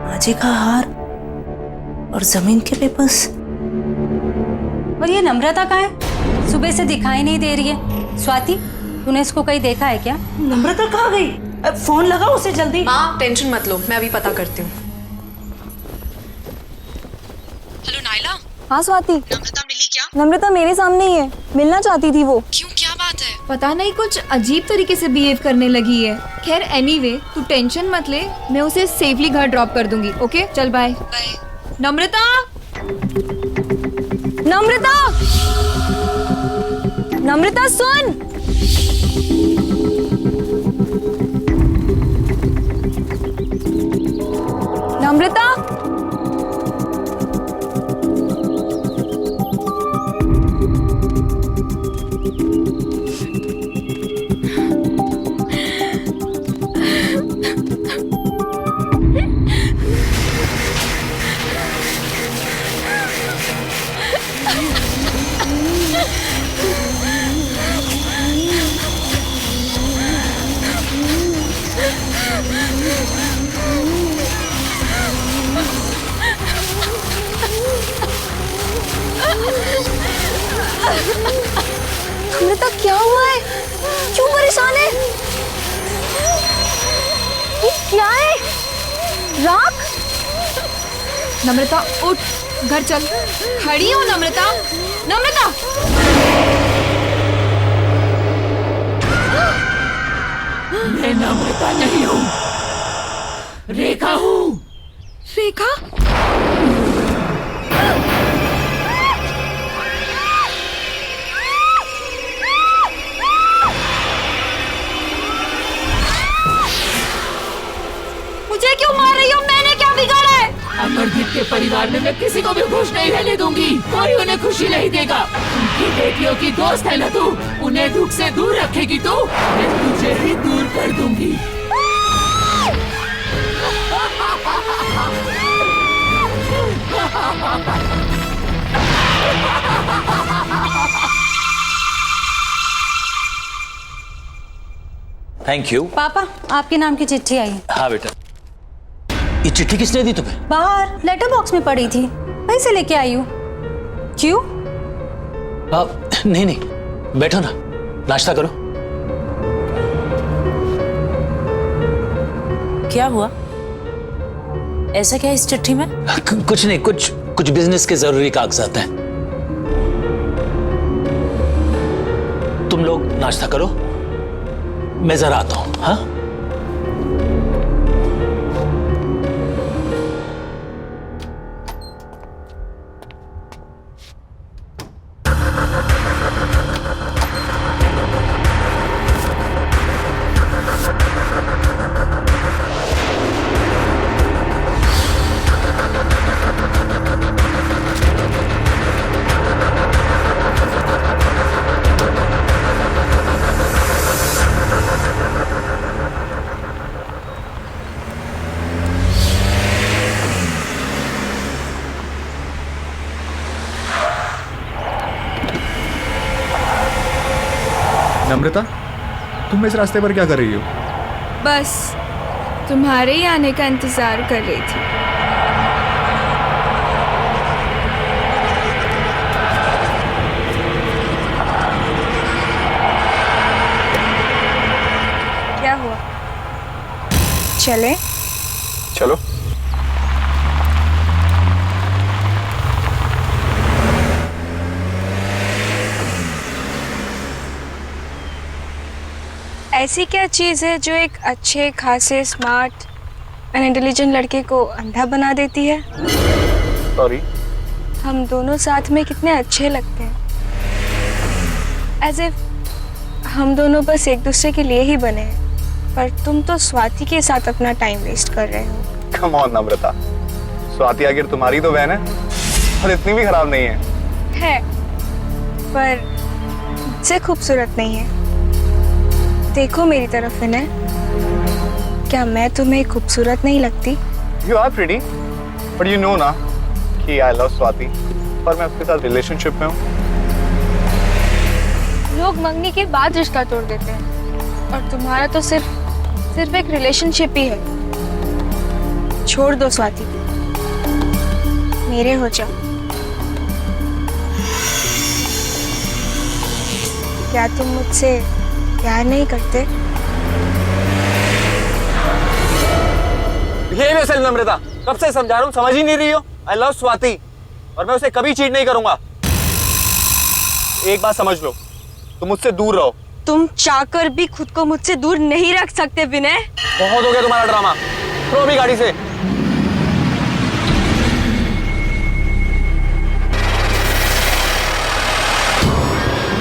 माँ जी का हार और जमीन के पेपर्स। और ये नम्रता कहाँ है? सुबह से दिखाई नहीं दे रही है। स्वाति, तूने इसको कहीं देखा है क्या? नम्रता कहाँ गई? फोन लगाओ उसे जल्दी। माँ टेंशन मत लो, मैं अभी पता करती हूँ। Hello Naila. हाँ स्वाति। नम्रता मिली क्या? नम्रता मेरे सामने ही है, मिलना चाहती थी वो। क्यों, क्या बात है? पता नहीं कुछ अजीब तरीके से बिहेव करने लगी है। खैर एनीवे, तू टेंशन मत ले, मैं उसे सेफली घर ड्रॉप कर दूंगी। ओके चल बाय। नम्रता, नम्रता, नम्रता सुन। नम्रता, नम्रता क्या हुआ है? क्यों परेशान है? ये क्या है? राख? नम्रता उठ, घर चल। खड़ी हो नम्रता, नम्रता। मैं नम्रता नहीं हूँ, रेखा हूँ। रेखा? मुझे क्यों मार रही हो? मैंने क्या बिगाड़ा है? अमरदीप के परिवार में मैं किसी को भी खुश नहीं रहने दूंगी। कोई उन्हें खुशी नहीं देगा। उनकी बेटियों की दोस्त है ना तू, उन्हें दुख से दूर रखेगी तो मैं तुझे भी दूर कर दूंगी। Thank you. पापा, आपके नाम की चिट्ठी आई है। हाँ बेटा। ये चिट्ठी किसने दी तुम्हें? बाहर लेटर बॉक्स में पड़ी थी, वहीं से लेके आई हूँ। क्यों? नहीं नहीं, बैठो ना, नाश्ता करो। क्या हुआ? ऐसा क्या इस चिट्ठी में? कुछ नहीं, कुछ बिजनेस के जरूरी कागजात हैं। तुम लोग नाश्ता करो, मैं जरा आता हूं। हाँ नम्रता, तुम इस रास्ते पर क्या कर रही हो? बस तुम्हारे ही आने का इंतजार कर रही थी। क्या हुआ? चले? चलो। ऐसी क्या चीज़ है जो एक अच्छे खासे स्मार्ट एंड इंटेलिजेंट लड़के को अंधा बना देती है? सॉरी। हम दोनों साथ में कितने अच्छे लगते हैं, एज इफ हम दोनों बस एक दूसरे के लिए ही बने हैं, पर तुम तो स्वाति के साथ अपना टाइम वेस्ट कर रहे हो। कम ऑन नम्रता, स्वाति आखिर तुम्हारी तो बहन है और इतनी भी खराब नहीं है। है, पर मुझसे खूबसूरत नहीं है। देखो मेरी तरफ विनय, क्या मैं तुम्हें खूबसूरत नहीं लगती? You are pretty, but you know ना कि I love स्वाति और मैं उसके साथ रिलेशनशिप में हूँ। लोग मंगनी के बाद रिश्ता तोड़ देते हैं और तुम्हारा तो सिर्फ एक रिलेशनशिप ही है। छोड़ दो स्वाति, मेरे हो जाओ। क्या तुम मुझसे प्यार नहीं करते? नम्रता, कब से समझा रहा हूँ, समझ ही नहीं रही हो। I love स्वाति और मैं उसे कभी चीट नहीं करूंगा। एक बात समझ लो, तुम मुझसे दूर रहो। तुम चाहकर भी खुद को मुझसे दूर नहीं रख सकते विनय। बहुत हो गया तुम्हारा ड्रामा, उतरो अभी गाड़ी से।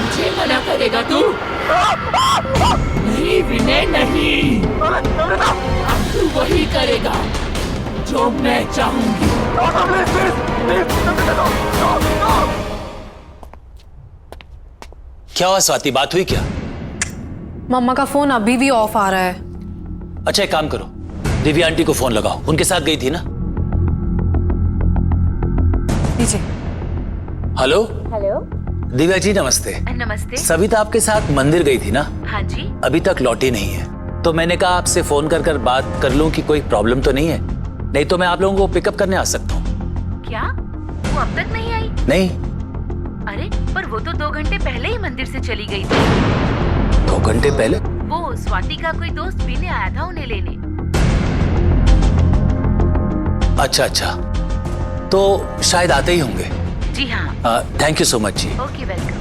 मुझे मना करेगा तू? नहीं विनय नहीं, अब तू वही करेगा जो मैं चाहूंगी। क्या हुआ स्वाति, बात हुई क्या? मम्मा का फोन अभी भी ऑफ आ रहा है। अच्छा एक काम करो, दिव्या आंटी को फोन लगाओ, उनके साथ गई थी ना? दीजिए। Hello hello. दिव्या जी नमस्ते। नमस्ते। सविता आपके साथ मंदिर गई थी ना? हाँ जी। अभी तक लौटी नहीं है, तो मैंने कहा आपसे फोन कर बात कर लूं कि कोई प्रॉब्लम तो नहीं है, नहीं तो मैं आप लोगों को पिकअप करने आ सकता हूँ। क्या वो अब तक नहीं आई? नहीं। अरे पर वो तो 2 घंटे पहले ही मंदिर से चली गई थी। 2 घंटे पहले? वो स्वाति का कोई दोस्त पीने आया था उन्हें लेने। अच्छा, तो शायद आते ही होंगे। जी हाँ। थैंक यू सो मच जी। Okay welcome.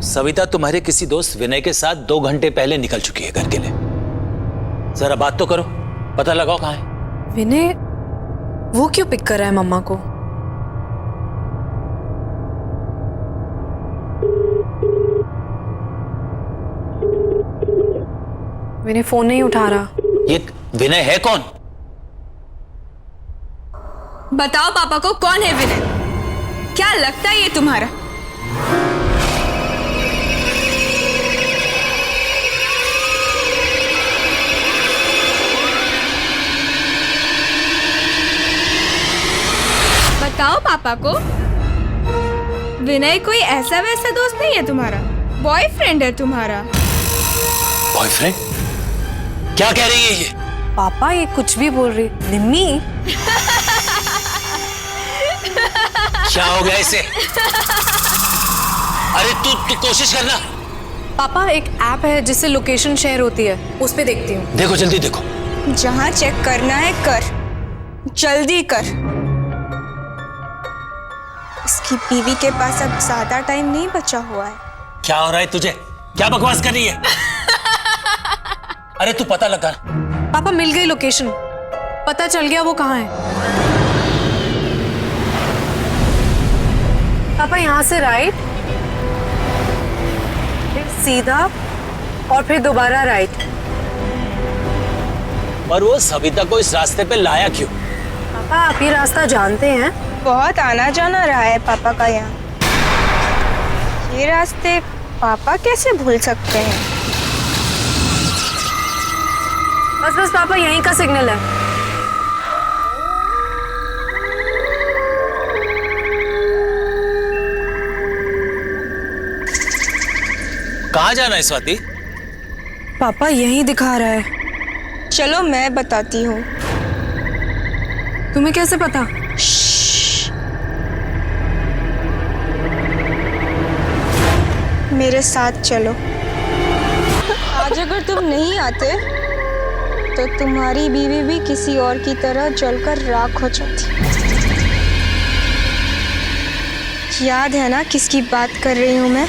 सविता तुम्हारे किसी दोस्त विनय के साथ 2 घंटे पहले निकल चुकी है घर के लिए। जरा बात तो करो, पता लगाओ कहाँ है। विनय वो क्यों पिक कर रहा है मम्मा को? विनय फोन नहीं उठा रहा। ये विनय है कौन? बताओ पापा को कौन है विनय? क्या लगता है ये तुम्हारा? बताओ पापा को। विनय कोई ऐसा वैसा दोस्त नहीं है तुम्हारा, बॉयफ्रेंड है तुम्हारा। बॉयफ्रेंड? क्या कह रही है ये? पापा ये कुछ भी बोल रही। निम्मी क्या हो गया इसे? अरे तू कोशिश करना। पापा एक ऐप है जिससे लोकेशन शेयर होती है, उस पे देखती हूँ। देखो जल्दी देखो। जहाँ चेक करना है कर, जल्दी कर। इसकी बीवी के पास अब ज्यादा टाइम नहीं बचा हुआ है। क्या हो रहा है तुझे? क्या बकवास कर रही है? अरे तू पता लगा। पापा मिल गई लोकेशन, पता चल गया वो कहाँ है। पापा यहाँ से राइट, फिर सीधा और फिर दोबारा राइट। पर वो सविता को इस रास्ते पे लाया क्यों? पापा आप ये रास्ता जानते हैं? बहुत आना जाना रहा है पापा का यहाँ। ये रास्ते पापा कैसे भूल सकते हैं? बस पापा यहीं का सिग्नल है। कहाँ जाना है स्वाति? पापा यहीं दिखा रहा है। चलो मैं बताती हूँ। तुम्हें कैसे पता? मेरे साथ चलो। आज अगर तुम नहीं आते तो तुम्हारी बीवी भी किसी और की तरह जलकर राख हो जाती। याद है ना किसकी बात कर रही हूँ मैं?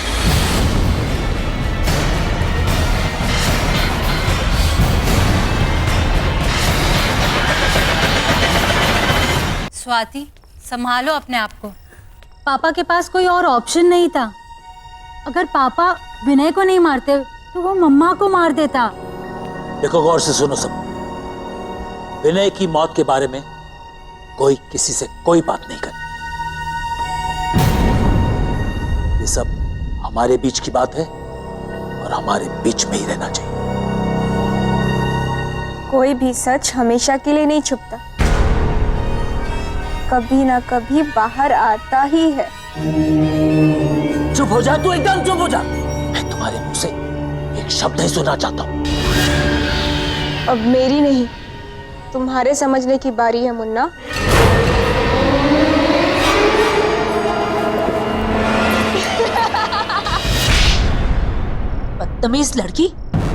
स्वाति संभालो अपने आप को। पापा के पास कोई और ऑप्शन नहीं था। अगर पापा विनय को नहीं मारते तो वो मम्मा को मार देता। देखो गौर से सुनो सब। विनय की मौत के बारे में कोई किसी से कोई बात नहीं करे। सब हमारे बीच की बात है और हमारे बीच में ही रहना चाहिए। कोई भी सच हमेशा के लिए नहीं छुपता, कभी ना कभी बाहर आता ही है। चुप हो जा तू, एकदम चुप हो जा। मैं तुम्हारे मुंह से एक शब्द ही सुनना चाहता हूँ। अब मेरी नहीं, तुम्हारे समझने की बारी है मुन्ना। बदतमीज लड़की,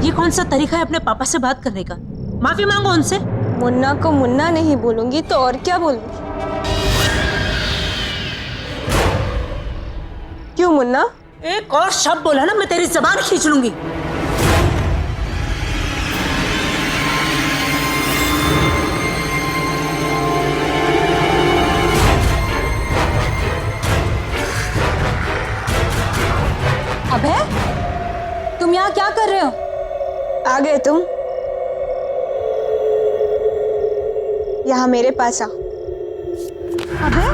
ये कौन सा तरीका है अपने पापा से बात करने का? माफी मांगो उनसे। मुन्ना को मुन्ना नहीं बोलूंगी तो और क्या बोलूंगी? क्यों मुन्ना? एक और शब्द बोला ना मैं तेरी जबान खींच लूंगी। अबे, तुम यहाँ क्या कर रहे हो? आ गए तुम? यहाँ मेरे पास आओ। अबे,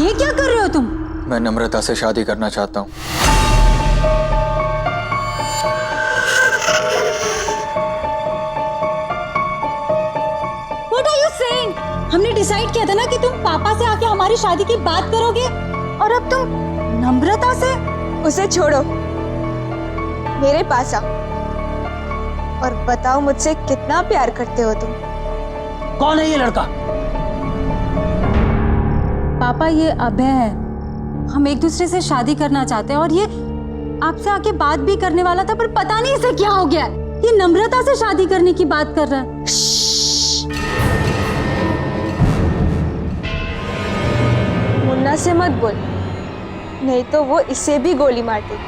ये क्या कर रहे हो तुम? मैं नम्रता से शादी करना चाहता हूँ। What are you saying? हमने डिसाइड किया था ना कि तुम पापा से आके हमारी शादी की बात करोगे, और अब तुम नम्रता से? उसे छोड़ो, मेरे पास आओ और बताओ मुझसे कितना प्यार करते हो तुम। कौन है ये लड़का? पापा, ये अभय है। हम एक दूसरे से शादी करना चाहते हैं और ये आपसे आके बात भी करने वाला था, पर पता नहीं इसे क्या हो गया। ये नम्रता से शादी करने की बात कर रहा है। मुन्ना से मत बोल, नहीं तो वो इसे भी गोली मार देगी।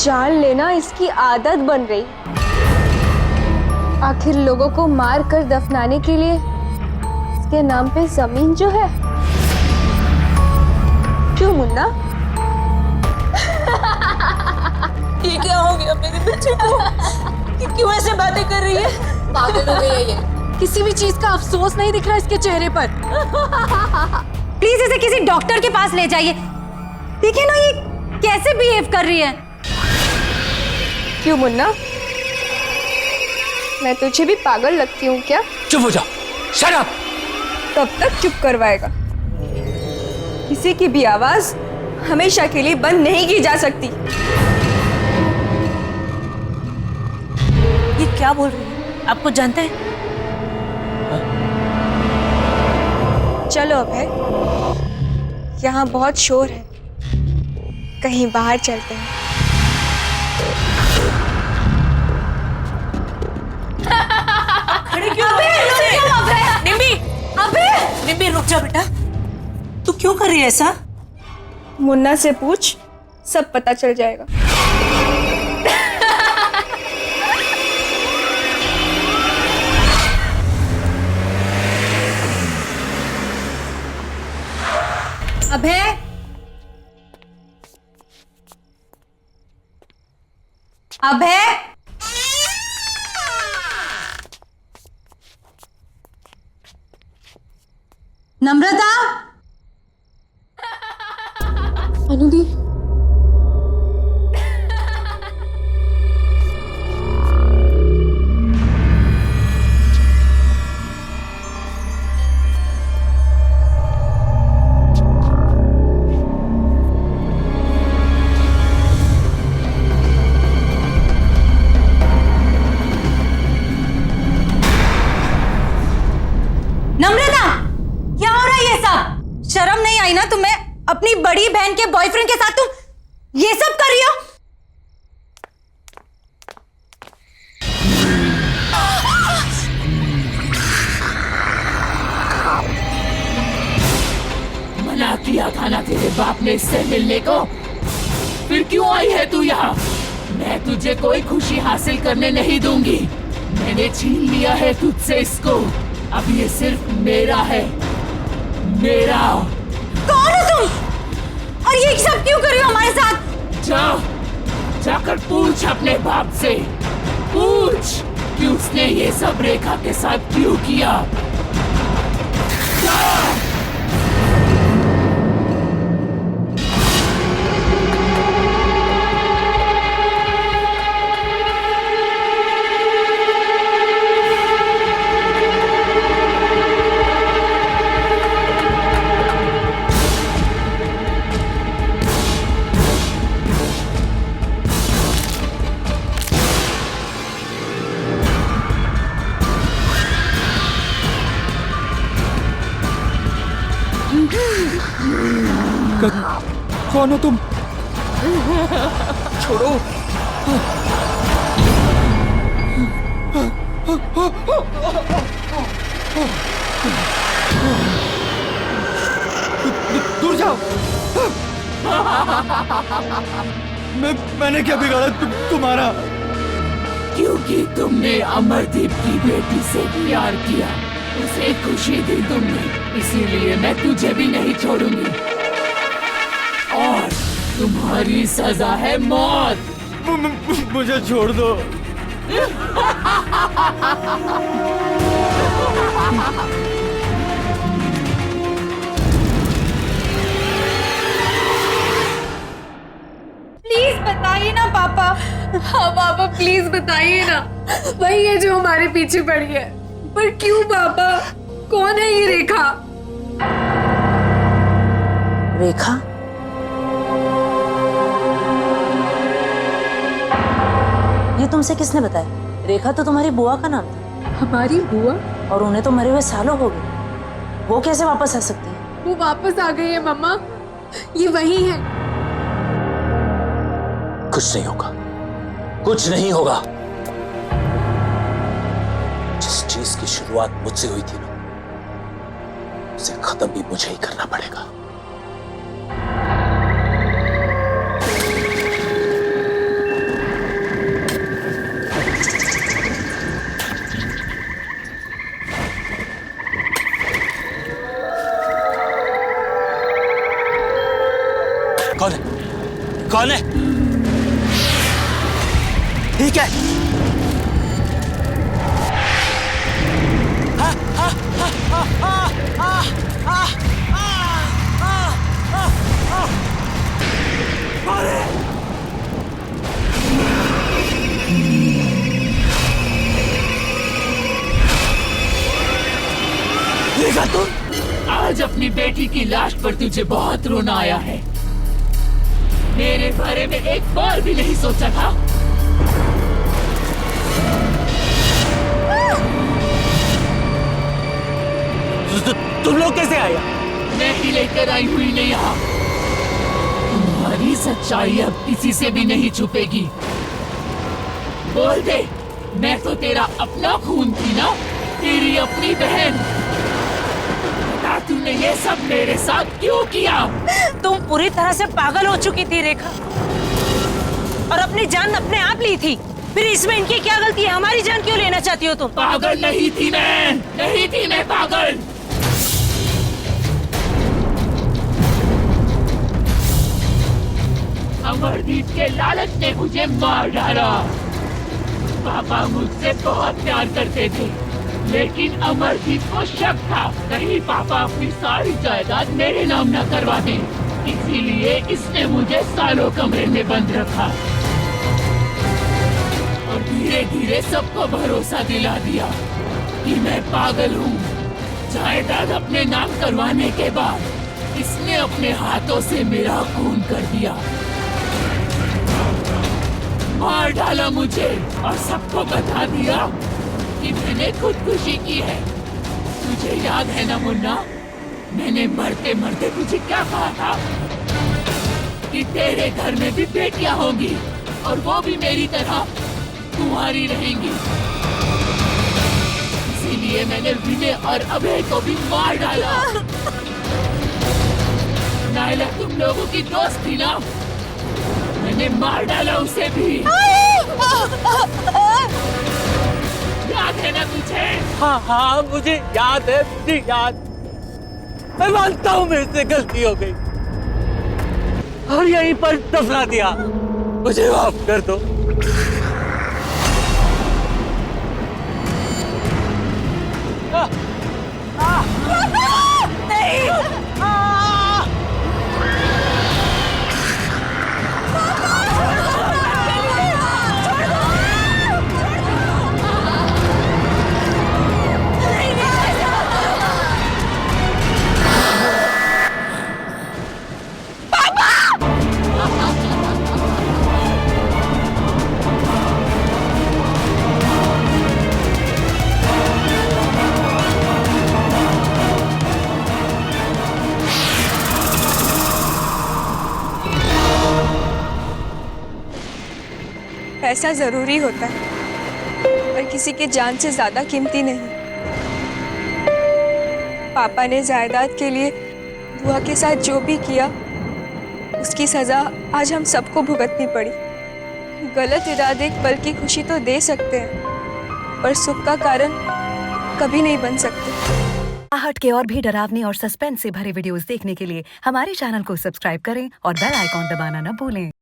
जान लेना इसकी आदत बन रही। आखिर लोगों को मार कर दफनाने के लिए इसके नाम पे जमीन जो है। क्यों मुन्ना? ये क्या हो गया मेरे बच्चे को? कि क्यों ऐसे बातें कर रही है? पागल हो गई है ये। किसी भी चीज का अफसोस नहीं दिख रहा इसके चेहरे पर। प्लीज इसे किसी डॉक्टर के पास ले जाइए। देखिए ना ये कैसे बिहेव कर रही है। क्यों मुन्ना, मैं तुझे भी पागल लगती हूँ क्या? चुप हो जा, शट अप। कब तक चुप करवाएगा? किसी की भी आवाज हमेशा के लिए बंद नहीं की जा सकती। ये क्या बोल रही है? आपको जानते हैं? चलो अभय, यहाँ बहुत शोर है, कहीं बाहर चलते हैं। खड़े क्यों? निम्बी, निम्बी रुक जा बेटा। तू क्यों कर रही है ऐसा? मुन्ना से पूछ, सब पता चल जाएगा। अभय, अभय, नम्रता, अनुदी, नम्रता, क्या हो रहा है ये सब? शर्म नहीं आई ना तुम्हें? अपनी बड़ी बहन के बॉयफ्रेंड के साथ तुम ये सब कर रही हो? मना किया था ना तेरे बाप ने इससे मिलने को, फिर क्यों आई है तू यहाँ? मैं तुझे कोई खुशी हासिल करने नहीं दूंगी। मैंने छीन लिया है तुझसे इसको, अब ये सिर्फ मेरा है, मेरा। कौन हो तुम? और ये सब क्यों कर रही हो हमारे साथ? जाकर पूछ अपने बाप से, पूछ कि उसने ये सब रेखा के साथ क्यों किया। कौन हो तुम? छोड़ो। दूर जाओ। मैंने क्या बिगाड़ा तुम्हारा? क्योंकि तुमने अमरदीप की बेटी से प्यार किया, उसे खुशी दी तुमने, इसीलिए मैं तुझे भी नहीं छोड़ूंगी। और तुम्हारी सजा है मौत। मुझे छोड़ दो। प्लीज बताइए ना पापा। हाँ पापा प्लीज बताइए ना, वही है जो हमारे पीछे पड़ी है। पर क्यों पापा? कौन है ये रेखा? रेखा? ये तुमसे किसने बताया? रेखा तो तुम्हारी बुआ का नाम था। हमारी बुआ? और उन्हें तो मरे हुए सालों हो गए, वो कैसे वापस आ सकती है? वो वापस आ गई है मम्मा, ये वही है। कुछ नहीं होगा, कुछ नहीं होगा। जिस चीज की शुरुआत मुझसे हुई थी ना, उसे खत्म भी मुझे ही करना पड़ेगा। कौन है? कौन है? ठीक है। देखा तुम, आज अपनी बेटी की लाश पर तुझे बहुत रोना आया है। मेरे बारे में एक बार भी नहीं सोचा था। तुम लोग कैसे आए? मैं ही लेकर आई हुई नहीं यहाँ। तुम्हारी सच्चाई अब किसी से भी नहीं छुपेगी। बोल दे, मैं तो तेरा अपना खून थी ना, तेरी अपनी बहन। बता तूने ये सब मेरे साथ क्यों किया? तुम पूरी तरह से पागल हो चुकी थी रेखा, और अपनी जान अपने आप ली थी। फिर इसमें इनकी क्या गलती है? हमारी जान क्यों लेना चाहती हो तुम? पागल नहीं थी मैं, नहीं थी मैं पागल। अमरदीप के लालच ने मुझे मार डाला। पापा मुझसे बहुत प्यार करते थे, लेकिन अमरदीप को शक था कहीं पापा अपनी सारी जायदाद मेरे नाम न करवा दें। इसीलिए इसने मुझे सालों कमरे में बंद रखा और धीरे धीरे सबको भरोसा दिला दिया कि मैं पागल हूँ। जायदाद अपने नाम करवाने के बाद इसने अपने हाथों से मेरा खून कर दिया, मार डाला मुझे और सबको बता दिया कि मैंने खुदकुशी की है। तुझे याद है ना मुन्ना, मैंने मरते मरते तुझे क्या कहा था कि तेरे घर में भी बेटियां होंगी और वो भी मेरी तरह कुंवारी रहेंगी। इसीलिए मैंने विनय और अभय को भी मार डाला। नायला तुम लोगों की दोस्त थी ना, मैंने मार डाला उसे भी। याद है ना तुझे? हाँ हाँ मुझे याद है, मुझे याद। मैं मानता हूँ मेरे से गलती हो गई और यहीं पर दफना दिया। मुझे माफ कर दो। नहीं। पैसा जरूरी होता है पर किसी की जान से ज्यादा कीमती नहीं। पापा ने जायदाद के लिए बुआ के साथ जो भी किया उसकी सजा आज हम सबको भुगतनी पड़ी। गलत इरादे एक पल की खुशी तो दे सकते हैं पर सुख का कारण कभी नहीं बन सकते। आहट के और भी डरावनी और सस्पेंस से भरे वीडियोस देखने के लिए हमारे चैनल को सब्सक्राइब करें और बेल आइकॉन दबाना न भूलें।